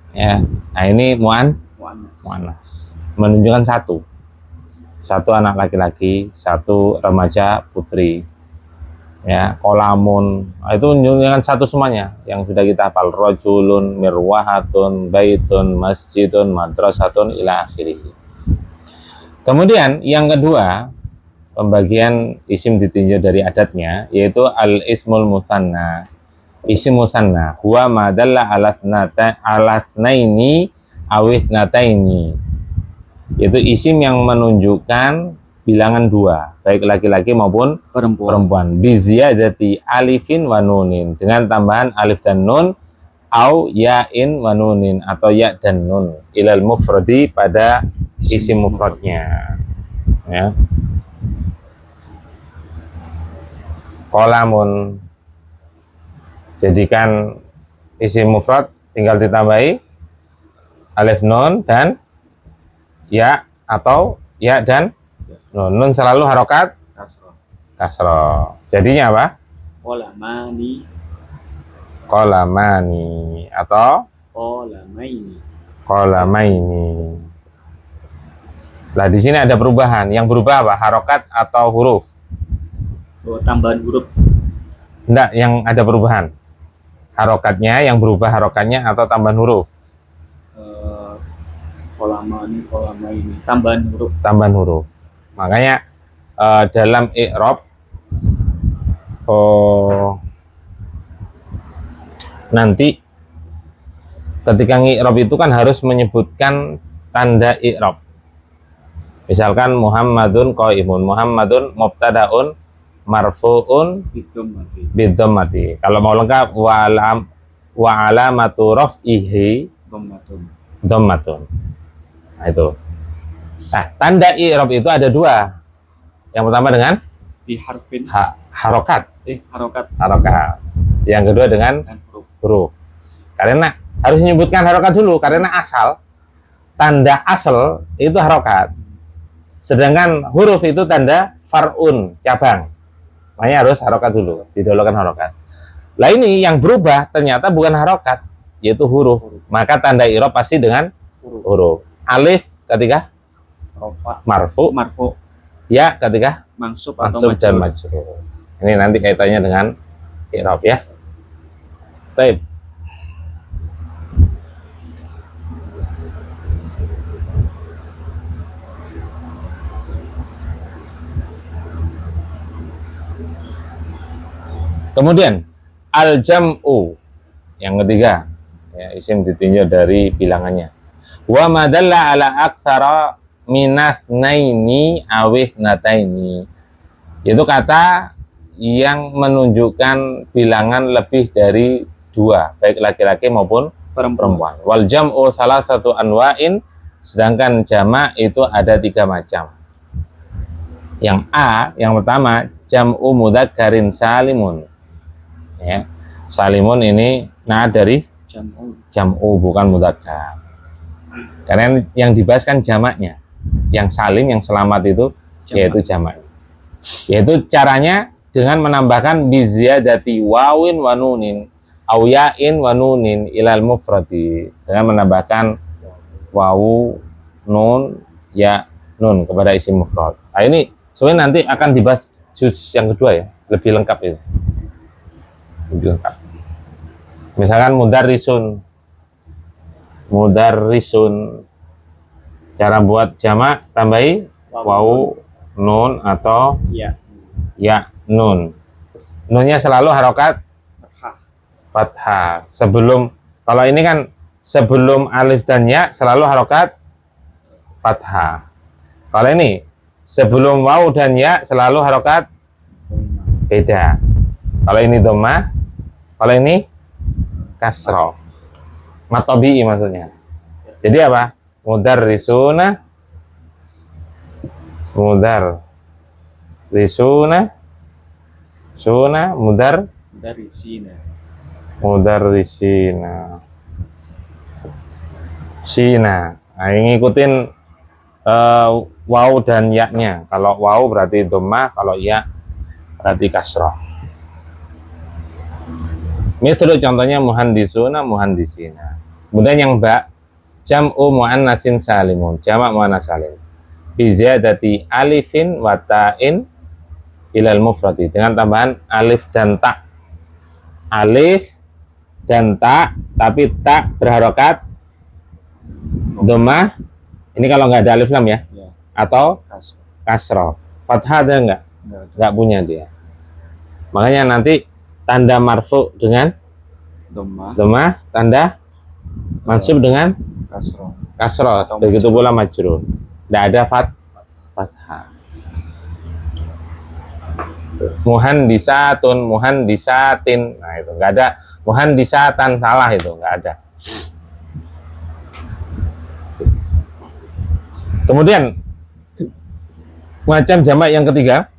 Ya, nah ini muannas, menunjukkan 1 anak laki-laki, 1 remaja putri. Ya, kolamun, nah, itu menunjukkan 1 semuanya yang sudah kita hafal. Rajulun, mirwahatun, baitun, masjidun, madrasatun, ila akhirih. Kemudian yang kedua, pembagian isim ditinjau dari adatnya, yaitu al-ismul musanna. Isim musanna huwa madalla alatnaini awithnataini, yaitu isim yang menunjukkan bilangan 2, baik laki-laki maupun perempuan. Biziyadati alifin wa nunin, dengan tambahan alif dan nun, au ya'in wa nunin, atau ya dan nun, ilal mufradi, pada isim mufradnya. Ya. Qalamun, jadikan isim mufrad tinggal ditambahi alif nun dan ya atau ya dan nun. Nun selalu harokat kasroh. kasroh. Jadinya apa? Qalamani, Qalamani atau qalamaini. qalamaini. Nah, di sini ada perubahan. Yang berubah apa? Harokat atau huruf? Oh, tambahan huruf. Enggak, yang ada perubahan. Harokatnya yang berubah harokatnya atau tambahan huruf? Qalamani, qalamaini. Tambahan huruf. Tambahan huruf. Makanya dalam i'rab nanti ketika i'rab itu kan harus menyebutkan tanda i'rab. Misalkan Muhammadun qaimun, Muhammadun mubtadaun marfuun bidhammati. Kalau mau lengkap wa alamatu raf'ihi dhammatun. Nah, itu. Nah, tanda i'rab itu ada dua. Yang pertama dengan Di harfin harokat. harokat. Yang kedua dengan huruf. Karena harus menyebutkan harokat dulu, karena asal tanda asal itu harokat. Sedangkan huruf itu tanda far'un, cabang. Makanya harus harokat dulu, didahulukan harokat. Lah ini yang berubah ternyata bukan harokat, yaitu huruf. Maka tanda i'rab pasti dengan huruf. Alif ketika marfu, ya ketika mansub dan majrur. Ini nanti kaitannya dengan i'rab ya. Baik. Kemudian al-jam'u yang ketiga, ya, isim ditinjau dari bilangannya. Wa madalla ala aktsara minatsnaini awis nataini. Itu kata yang menunjukkan bilangan lebih dari dua, baik laki-laki maupun perempuan. Wal jam'u salah satu anwa'in, sedangkan jamak itu ada 3 macam. Yang A, yang pertama jam'u mudzakkarin salimun. Ya, salimun ini dari jam'u bukan mudzakkar. Karena yang dibahas kan jamaknya. Yang salim, yang selamat itu yaitu jamak. Yaitu caranya dengan menambahkan biziyadati wawin wa nunin aw ya'in wa nunin ilal mufradi, dengan menambahkan wawu, nun, ya, nun kepada isim mufrad. Nah, ini sebenarnya nanti akan dibahas juz yang kedua ya, lebih lengkap itu. Lebih lengkap. Misalkan mudarrisun, cara buat jamak tambahi wawu, nun atau ya nun. Nunnya selalu harokat fathah. Kalau ini kan sebelum alif dan ya selalu harokat fathah. Kalau ini sebelum wawu dan ya selalu harokat beda. Kalau ini dhammah, kalau ini kasroh. Matobi'i maksudnya. Jadi apa? Mudarrisuna, mudarrisina. Sina. Nah, ini ngikutin wawu dan ya-nya. Kalau wawu berarti dhammah, kalau ya berarti kasroh. Misalnya contohnya muhandisuna, muhandisina. Kemudian yang ba, jam'u muannatsin salimun, jamak muannas salim. Bi ziyadati alifin wa ta'in ilal mufradi, dengan tambahan alif dan ta. Alif dan ta, tapi ta berharokat dhammah. Ini kalau nggak ada alif lam ya, atau kasroh. Fathah ada nggak? Nggak punya dia. Makanya nanti tanda marfu dengan dhammah, tanda mansub dengan kasroh. Begitu pula majrur. Tidak ada fathah. Muhandisatun, muhandisatin. Nah, itu nggak ada muhandisatan, salah itu, nggak ada. Kemudian macam jamak yang ketiga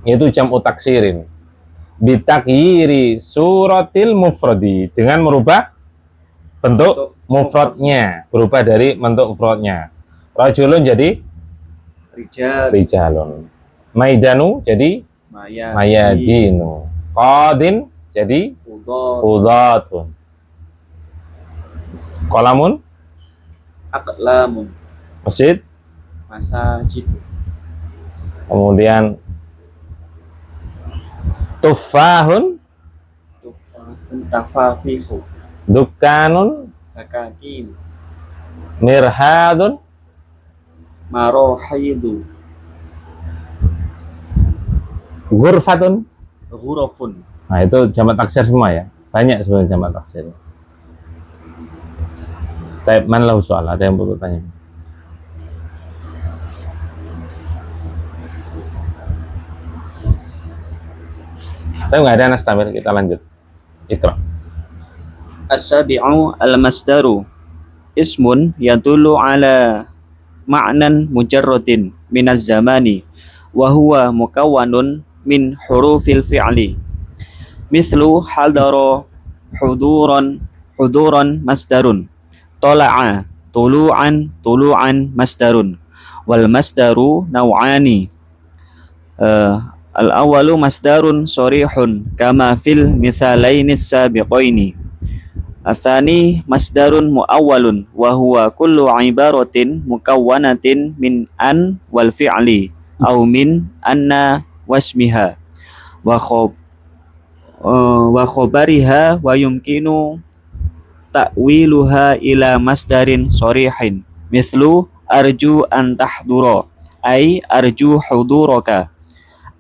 yaitu jam'u taksirin bitakyiri suratil mufradi, dengan merubah bentuk mufradnya, berubah dari bentuk mufradnya. Rajulun jadi rijalun, maidanu jadi mayadinu, qadin jadi qudatun, qalamun aqlamun, masjid, masajid, kemudian tufahun tafafihu, dukkanun dakakin, mirhadun marohidu, ghurfatun. hurufun. Nah, itu jamak taksir semua ya. Banyak sebenarnya jamak taksir. Taib man lahu soal, ada yang perlu tanya? Tapi nggak ada nastamir, kita lanjut. Ikra. As-sabi'u al-masdaru ismun yadullu ala ma'nan mujarradin minaz zamani wa huwa mukawwanun min hurufil fi'li mithlu hadara huduran masdarun, tola'a tulu'an masdarun, wal masdaru naw'ani. Al-awwalu masdarun sorihun kama fil mithalainis sabiqaini. Atsani masdarun muawwalun wa huwa kullu ibaratin mukawwanatin min an wal fi'li aw min anna wasmiha wa khabariha wa yumkinu ta'wiluha ila masdarin sorihin mithlu arju an tahdura ay arju huduraka,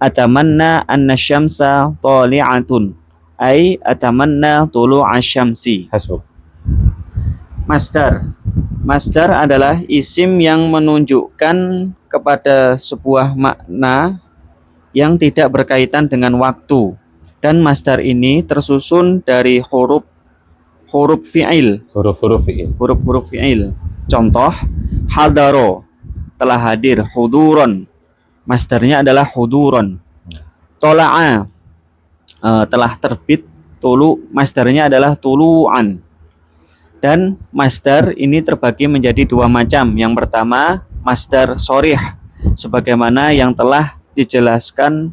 atamanna anna syamsa tali'atun ay atamanna tulu'a syamsi. Hasbuk. Masdar adalah isim yang menunjukkan kepada sebuah makna yang tidak berkaitan dengan waktu, dan masdar ini tersusun dari huruf fi'il. Huruf-huruf fi'il. Huruf-huruf fi'il. Contoh, hadaro, telah hadir. Huduron, masdarnya adalah huduron. Tola'a, telah terbit. Tulu, masdarnya adalah tulu'an. Dan masdar ini terbagi menjadi dua macam. Yang pertama, masdar sorih, sebagaimana yang telah dijelaskan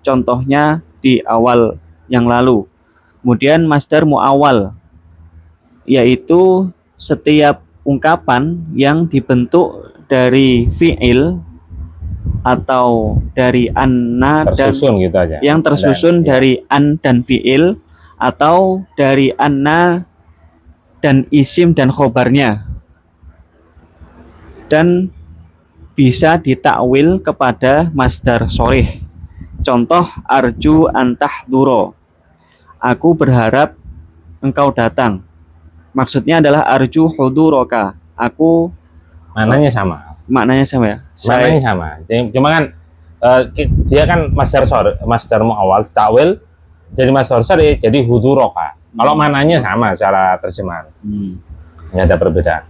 contohnya di awal yang lalu. Kemudian masdar muawwal, yaitu setiap ungkapan yang dibentuk dari fi'il atau dari anna tersusun gitu aja. yang tersusun dari an dan fi'il, atau dari anna dan isim dan khobarnya, dan bisa ditakwil kepada masdar sorih. Contoh, arju antahduro, aku berharap engkau datang. Maksudnya adalah arju huduroka, aku, Maknanya sama. maknanya sama ya. Maknanya sama. Cuma kan dia kan masdar muawwal takwil jadi masdar sorih jadi huduroka. Kalau maknanya sama secara terjemahan. Nggak ada perbedaan.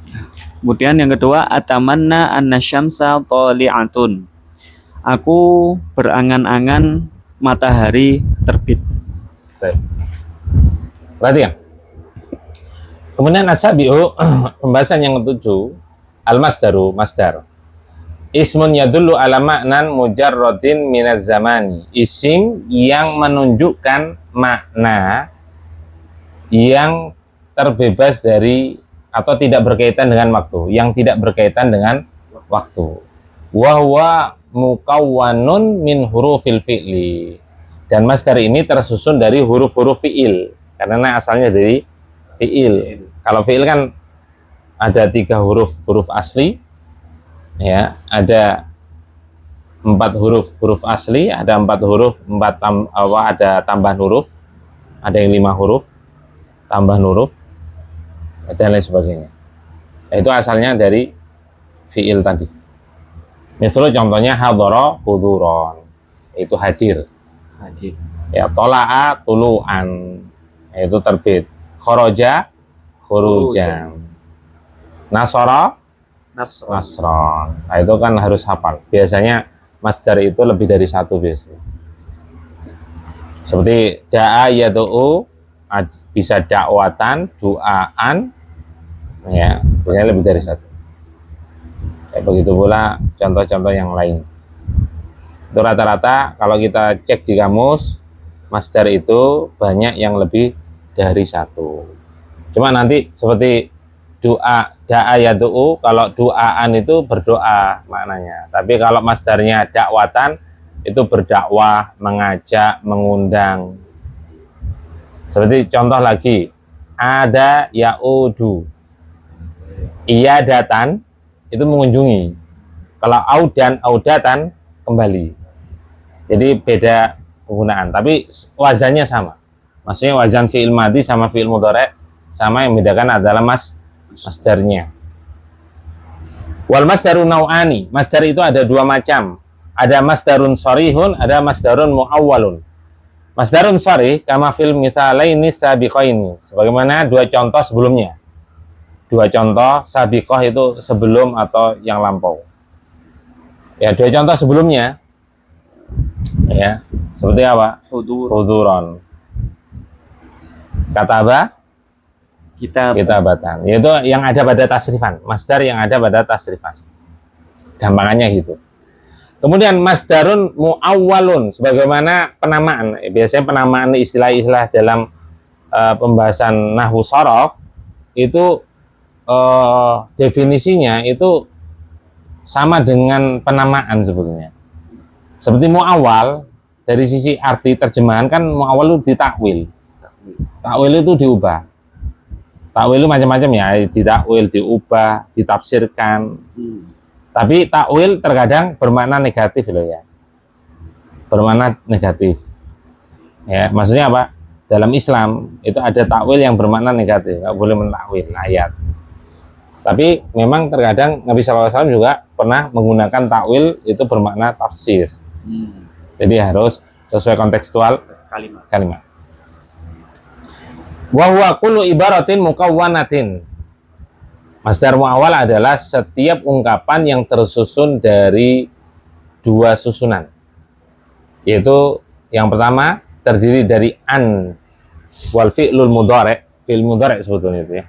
Kemudian yang kedua, atamanna anna syamsa tali'atun, aku berangan-angan matahari terbit. Perhatikan. Kemudian asabi'u, pembahasan yang ketujuh, al-masdaru, masdar. Ismun yadullu ala ma'nan mujarradin minaz zamani. Isim yang menunjukkan makna yang terbebas dari atau tidak berkaitan dengan waktu, yang tidak berkaitan dengan waktu. Wa huwa mukawwanun min hurufil fi'li. Dan masdar ini tersusun dari huruf-huruf fi'il, karena asalnya dari fi'il. Kalau fi'il kan ada 3 huruf asli, ya, ada 4 huruf asli, ada 4 huruf, ada tambahan huruf, ada yang 5 huruf, tambahan huruf, dan lain sebagainya. Itu asalnya dari fi'il tadi. Misalnya contohnya hadara huduron, itu hadir. Ya, tola'a tulu'an, itu terbit. Khoroja khurujan. Nasara nasron. Nah, itu kan harus hafal. Biasanya masdar itu lebih dari satu biasanya. Seperti da'a yad'u, bisa dakwatan, duaan, ya, biasanya lebih dari satu. Kayak begitu pula contoh-contoh yang lain. Itu rata-rata kalau kita cek di kamus, masdar itu banyak yang lebih dari satu. Cuma nanti seperti doa, da'a yad'u, kalau duaan itu berdoa maknanya. Tapi kalau masdarnya dakwatan, itu berdakwah, mengajak, mengundang. Seperti contoh lagi, ada ya'udu, iya datan, itu mengunjungi. Kalau audan, audatan, kembali. Jadi beda penggunaan, tapi wazannya sama. Maksudnya wazan fi'il madhi sama fi'il mudhari' sama, yang membedakan adalah masdarnya. Wal masdaru nau'ani. Masdar itu ada dua macam. Ada masdarun sharihun, ada masdarun muawwalun. Masdarun sharih kama fil mithalaini sabiqaini. Sebagaimana dua contoh sebelumnya. Dua contoh sabiqah itu sebelum atau yang lampau. Ya, dua contoh sebelumnya. Ya, seperti apa? Huduron. Kataba, kitabatan. Yaitu yang ada pada tasrifan, masdar yang ada pada tasrifan. Gampangannya gitu. Kemudian masdarun muawwalun, sebagaimana penamaan. Biasanya penamaan istilah-istilah dalam pembahasan nahwu sharaf itu definisinya itu sama dengan penamaan sebetulnya. Seperti muawwal, dari sisi arti terjemahan kan muawwal itu ditakwil. Takwil itu diubah. Takwil itu macam-macam ya, ditakwil, diubah, ditafsirkan. Tapi takwil terkadang bermakna negatif loh ya. Bermakna negatif. Ya, maksudnya apa? Dalam Islam itu ada takwil yang bermakna negatif, nggak boleh mentakwil ayat. Tapi memang terkadang Nabi SAW juga pernah menggunakan takwil itu bermakna tafsir. Jadi harus sesuai kontekstual kalimat. Wa huwa kullu ibaratin mukawwanatin. Masdar muawwal adalah setiap ungkapan yang tersusun dari dua susunan. Yaitu yang pertama terdiri dari an wal fi'lul mudhari', fi'il mudhari' sebetulnya itu ya.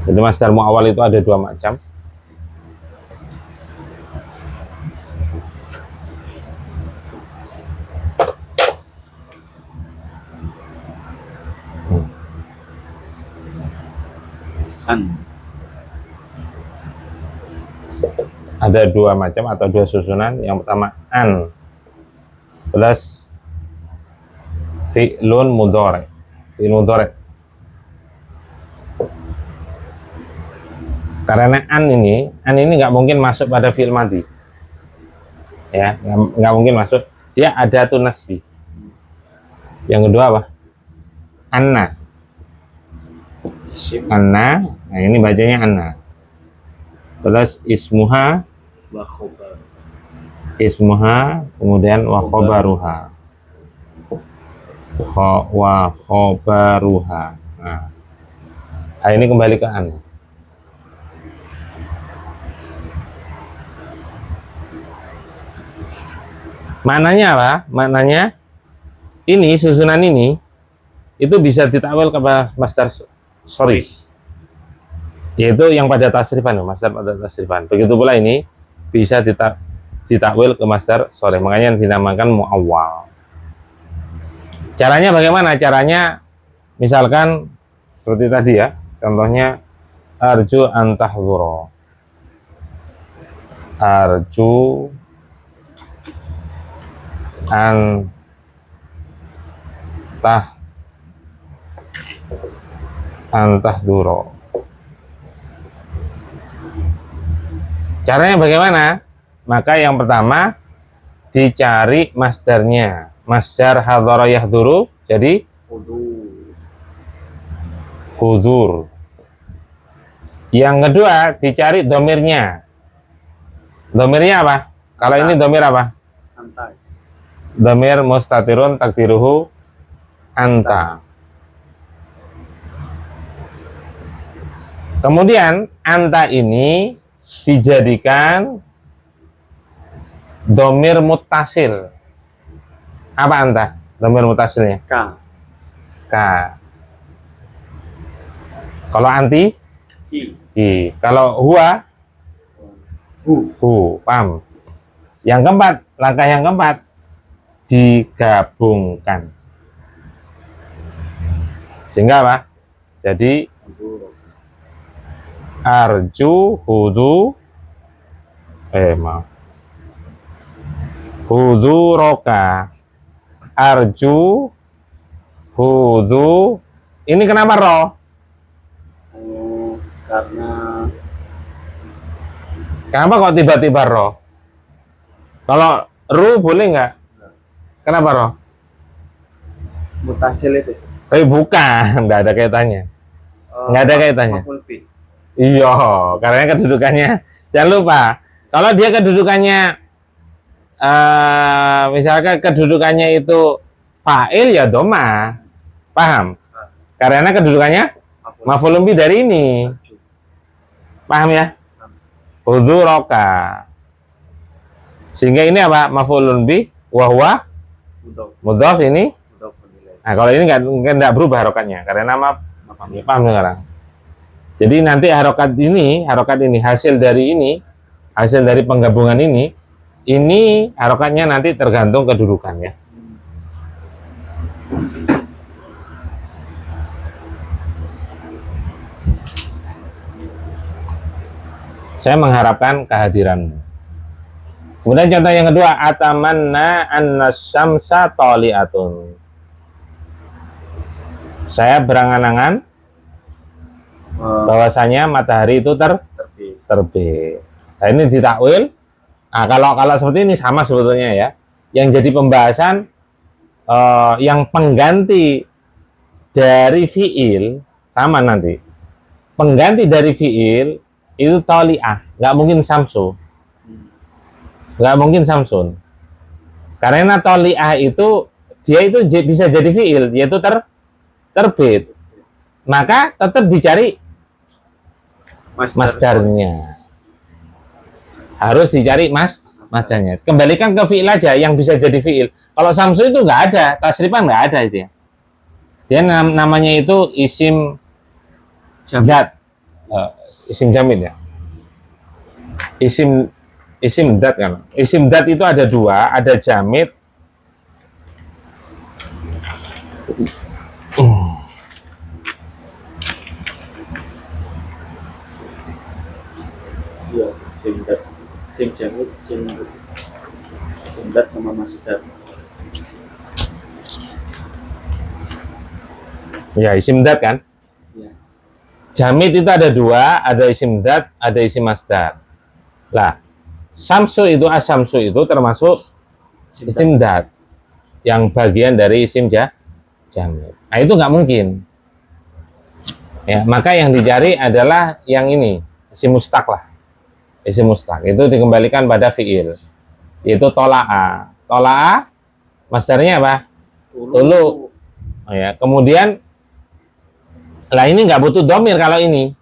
Jadi masdar muawwal itu ada dua macam. Ada dua macam atau dua susunan. Yang pertama an plus fi'lun mudhari'. Fi'il mudhari'. Karena an ini nggak mungkin masuk pada fi'il madhi. Ya, nggak mungkin masuk. Dia ada tuh nasbi. Yang kedua apa? Anna. Anna, nah ini bacanya anna. Terus ismuha, kemudian wa khobaruha. Wa khobaruha. Nah, ini kembali ke an. Maknanya apa? Maknanya ini susunan ini itu bisa ditakwil kepada masdar sharih, yaitu yang pada tasrifan, masdar pada tasrifan. Begitu pula ini bisa ditakwil ke masdar sharih, makanya dinamakan muawwal. Caranya bagaimana? Caranya misalkan seperti tadi ya, contohnya arju antahzura. Arju antahduro. Caranya bagaimana? Maka yang pertama dicari masdarnya. Masdar hadhara yahduru jadi hudur. Yang kedua dicari domirnya. Domirnya apa? Kalau ini domir apa? Domir mustatirun takdiruhu anta. Kemudian anta ini dijadikan domir muttasil. Apa anta? Domir muttasilnya? K. K. Kalau anti? Ki. Ki. Kalau huwa? Hu. Paham? Yang keempat, langkah yang keempat, digabungkan. Sehingga apa? Jadi arju hudu hudu roka arju hudu. Ini kenapa roh? Karena Kenapa kok tiba-tiba roh? Kalau ru boleh nggak? Kenapa roh? mutasil itu. Bukan, nggak ada kaitannya. Nggak ada kaitannya. Maf'ul bih. Iya, karena kedudukannya. Jangan lupa, kalau dia kedudukannya, misalkan kedudukannya itu fa'il ya doma, paham? Karena kedudukannya maf'ulun bih dari ini, paham ya? Hudzuroka. Sehingga ini apa? Maf'ulun bih, wahwa mudhof ini. Nah, kalau ini nggak berubah harokatnya, karena nama paham sekarang. Jadi nanti harokat ini hasil dari penggabungan ini harokatnya nanti tergantung kedudukannya. Saya mengharapkan kehadiranmu. Kemudian contoh yang kedua, atamanna annasyamsa toliatun. Saya berangan-angan bahwasanya matahari itu terbit. Nah, ini ditakwil. Nah, kalau seperti ini sama sebetulnya ya. Yang jadi pembahasan yang pengganti dari fiil sama nanti. Pengganti dari fiil itu toli'ah, nggak mungkin samsu, nggak mungkin samsun. Karena toli'ah itu dia itu bisa jadi fiil, yaitu terbit. Maka tetap dicari masdarnya. Harus dicari masdarnya. Kembalikan ke fiil aja yang bisa jadi fiil. Kalau samsu itu nggak ada, tasrifan nggak ada itu ya. Dia namanya itu isim zat, isim jamid ya. Isim dat kan. Isim dat itu ada dua, ada jamid. Iya, simdat, sim jamid, simdat sama masdar. Ya, isim dat kan. Ya. Jamid itu ada dua, ada isim dat, ada isim masdar. Lah, samsu itu asamsu itu termasuk isim dat yang bagian dari isim jamid. Nah, itu nggak mungkin. Ya, maka yang dicari adalah yang ini, isim mustaq lah. Isim mustaq itu dikembalikan pada fiil, yaitu tola'a. Tola'a masdarnya apa? Tulu. Oh, ya. Kemudian lah ini nggak butuh domir kalau ini.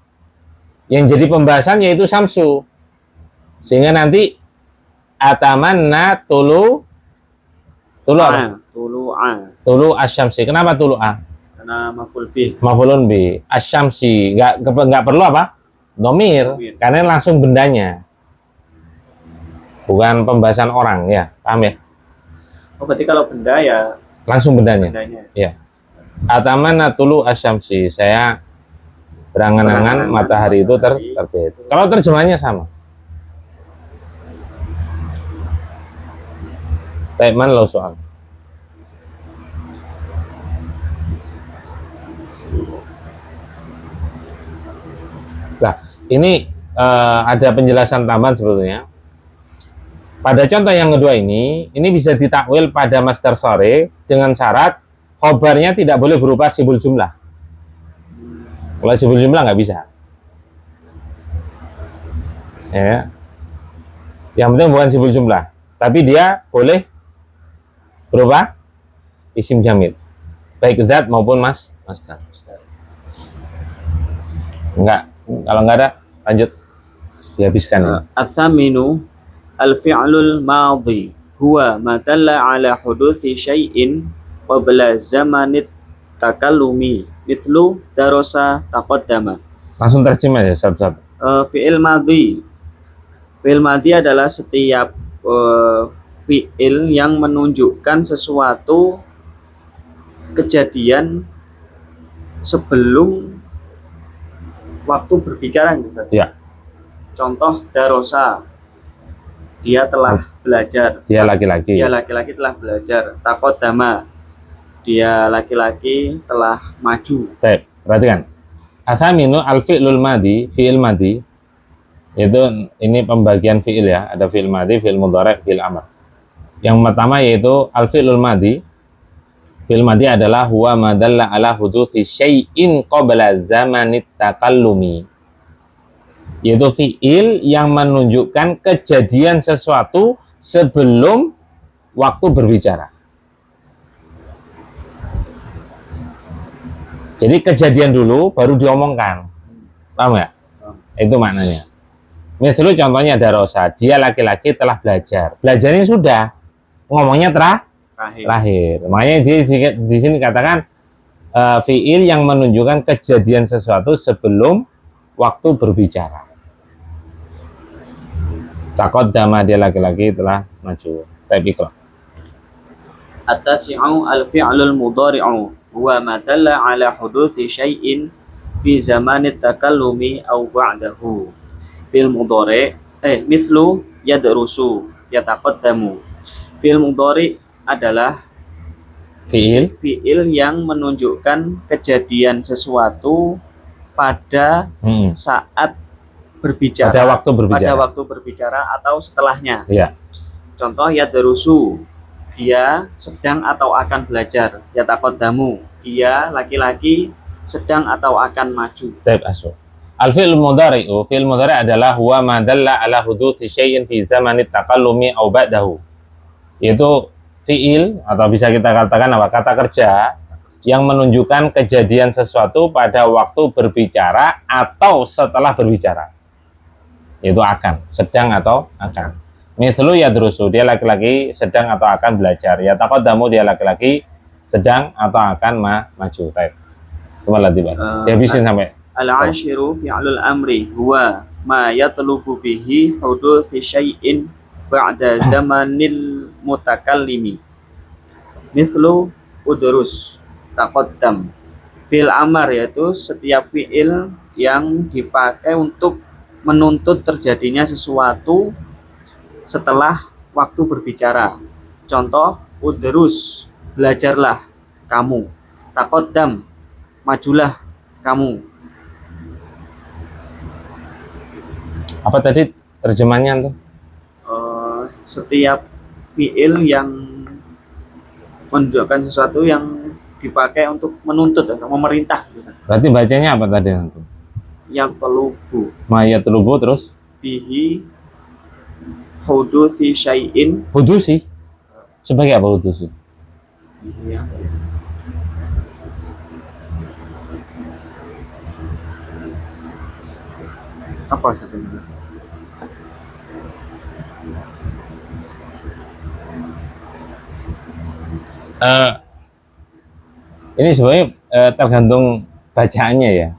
Yang jadi pembahasan yaitu samsu. Sehingga nanti atamanna tulu asyamsi. Kenapa tulu a? Karena maf'ul bih. Maf'ulun bi asyamsi. Nggak perlu apa? Domir. Karena langsung bendanya. Bukan pembahasan orang ya, paham ya? Oh, berarti kalau benda ya Langsung bendanya. Ya. Atamanna tulu asyamsi. Saya berangan-angan matahari itu terbit. Kalau terjemahnya sama. Taiman lo soal. Nah, ini ada penjelasan tambahan sebetulnya. Pada contoh yang kedua ini bisa ditakwil pada masdar sore dengan syarat khobarnya tidak boleh berupa sibul jumlah. Kalau sibul jumlah nggak bisa. Ya. Yang penting bukan sibul jumlah, tapi dia boleh berupa isim jamid, baik zat maupun masdar. Kalau nggak ada, lanjut. Dihabiskan. At-thaminu al-fi'lul madhi huwa ma dalla ala huduthi syai'in qabla zamanit takallumi mithlu darasa taqaddama. Langsung terjemah ya satu-satu. Fi'il madhi. Fi'il madhi adalah setiap fi'il yang menunjukkan sesuatu kejadian sebelum waktu berbicara gitu. Ya. Contoh darosa, dia telah belajar. Dia laki-laki. Dia laki-laki telah belajar. Taqaddama, dia laki-laki telah maju. Baik, perhatikan. Athaminu al-fi'lul madhi, fi'il madhi. Itu ini pembagian fi'il ya. Ada fi'il madhi, fi'il mudhari', fi'il amr. Yang pertama yaitu al-fi'lul madhi. Fi'il madhi adalah huwa ma dalla ala huduthi syai'in qabla zamanit takallumi. Yaitu fi'il yang menunjukkan kejadian sesuatu sebelum waktu berbicara. Jadi kejadian dulu baru diomongkan. Paham nggak? Itu maknanya. Misalnya contohnya darosa, dia laki-laki telah belajar. Belajarnya sudah, ngomongnya terakhir. Makanya di sini katakan fi'il yang menunjukkan kejadian sesuatu sebelum waktu berbicara. Taqaddama, dia laki-laki telah maju. Tapi ikra. At-tasi'u al-fi'lul mudhari'u huwa ma dalla ala huduthi syai'in fi zamanit takallumi aw ba'dahu. Fil mudhari' mislu yadrusu, yataqaddamu. Fil mudhari' adalah Fi'il yang menunjukkan kejadian sesuatu pada saat berbicara, pada waktu berbicara atau setelahnya. Ya. Contoh yadrusu, dia sedang atau akan belajar. Yataqaddamu, dia laki-laki sedang atau akan maju. Baik, asu. Al-fi'l mudhari'u, fi'il mudhari' adalah huwa ma dalla ala huduthi syai'in fi zamanit taqallumi aw ba'dahu. Yaitu fi'il atau bisa kita katakan apa? Kata kerja yang menunjukkan kejadian sesuatu pada waktu berbicara atau setelah berbicara. Yaitu akan, sedang atau akan. Mithlu yadrusu, dia laki-laki sedang atau akan belajar. Ya taqaddamu, dia laki-laki sedang atau akan maju. Baik. Cuma latih, dihabisin sampai Al-ashiru fi'lul amri huwa ma yatlubu bihi huduthi syai'in ba'da zamanil mutakallimi. Mithlu udrus, taqaddam. Fi'il amar yaitu setiap fi'il yang dipakai untuk menuntut terjadinya sesuatu setelah waktu berbicara. Contoh udrus, belajarlah kamu. Taqaddam, majulah kamu. apa tadi terjemahannya tuh? Setiap fi'il yang menunjukkan sesuatu yang dipakai untuk menuntut atau memerintah. Berarti bacanya apa tadi nanti? Yang telubu. Mayat telubu terus? Bihi hudusi syai'in. Hudusi? Sebagai apa hudusi? Ya. Apa sebenarnya? Ini sebenarnya tergantung bacaannya ya.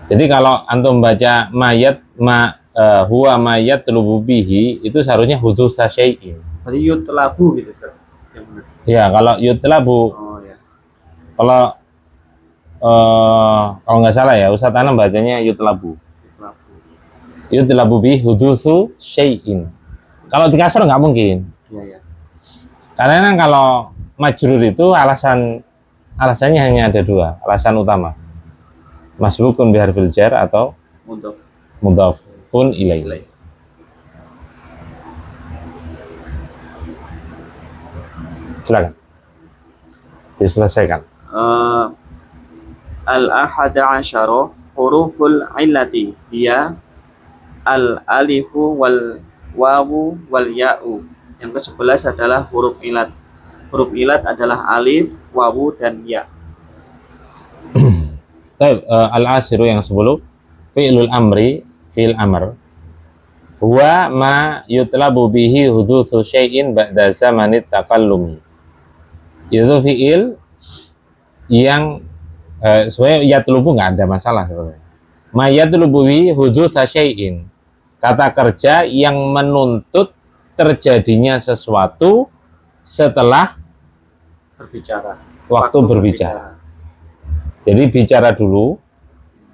Jadi kalau antum baca mayat huwa mayat telububihi itu seharusnya hudus syai'in. Berarti yutlabu gitu, Sir. Ya, kalau yutlabu. Oh ya. Kalau nggak salah ya, Ustaz Anam bacanya yutlabu. Yutlabu bi hudusu syai'in. Kalau di kasar nggak mungkin. Iya, ya. Karena kalau majrur itu alasannya hanya ada dua, alasan utama. Masbukun bi harfil jar atau mudhafun ilaihi. Silakan. Diselesaikan. Al-ahada asyara huruful illati dia al-alifu wal wawu wal ya'u. Yang ke-11 adalah huruf ilat. Huruf ilat adalah alif, wawu, dan ya. Al-asiru yang 10, fi'lul amri, fi'il amr, huwa ma yutlabu bihi hudutsu syai'in ba'da zamanit takallumi. Itu fi'il yang sebenarnya yatlubu nggak ada masalah sebenarnya. Ma yatlubu bihi hudutsu syai'in, kata kerja yang menuntut terjadinya sesuatu setelah Berbicara. waktu berbicara. Jadi bicara dulu,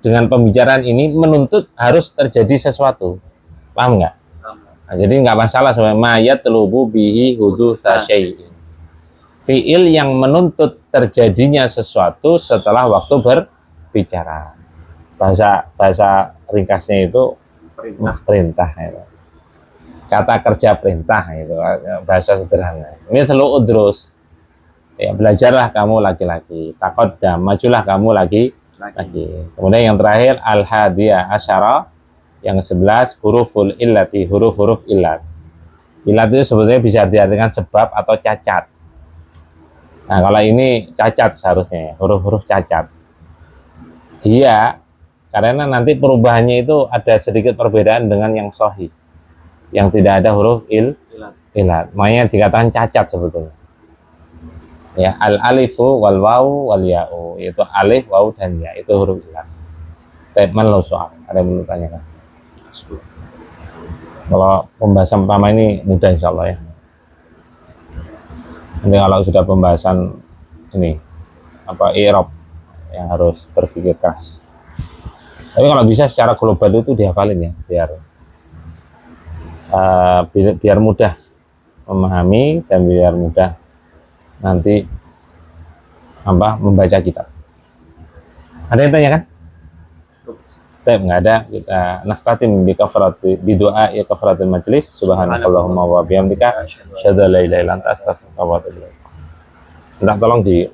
dengan pembicaraan ini menuntut harus terjadi sesuatu. Paham nggak? Nah, jadi nggak masalah sebenarnya. Mayat telubu bihi hudutsa syai'in. Fi'il yang menuntut terjadinya sesuatu setelah waktu berbicara. Bahasa ringkasnya itu perintah itu. Kata kerja perintah itu bahasa sederhana. Ini selalu udrus. Ya, belajarlah kamu laki-laki. Taqaddam, majulah kamu laki. Kemudian yang terakhir al-hadiyah asyara, yang 11 huruful illati, huruf-huruf illat. Illat itu sebetulnya bisa diartikan sebab atau cacat. Nah, kalau ini cacat seharusnya, huruf-huruf cacat. Iya, karena nanti perubahannya itu ada sedikit perbedaan dengan yang sahih, yang tidak ada huruf illat. Makanya dikatakan cacat sebetulnya. Ya, al-alifu wal wawu wal ya'u, itu alif, wawu dan ya, itu huruf illat. Statement lo soal, ada yang mau tanyakan? Kalau pembahasan pertama ini mudah insya Allah ya. Nanti kalau sudah pembahasan ini apa i'rab yang harus berpikir keras. Tapi kalau bisa secara global itu dihafalin ya, biar mudah memahami dan biar mudah nanti membaca kitab. Ada yang tanya kan? Nggak ada. Kita nakhtatim bi doa ya kafaratul majlis. Subhanakallahumma wa bihamdika asyhadu an la ilaha illa anta astaghfiruka wa atubu ilaik. Tolong di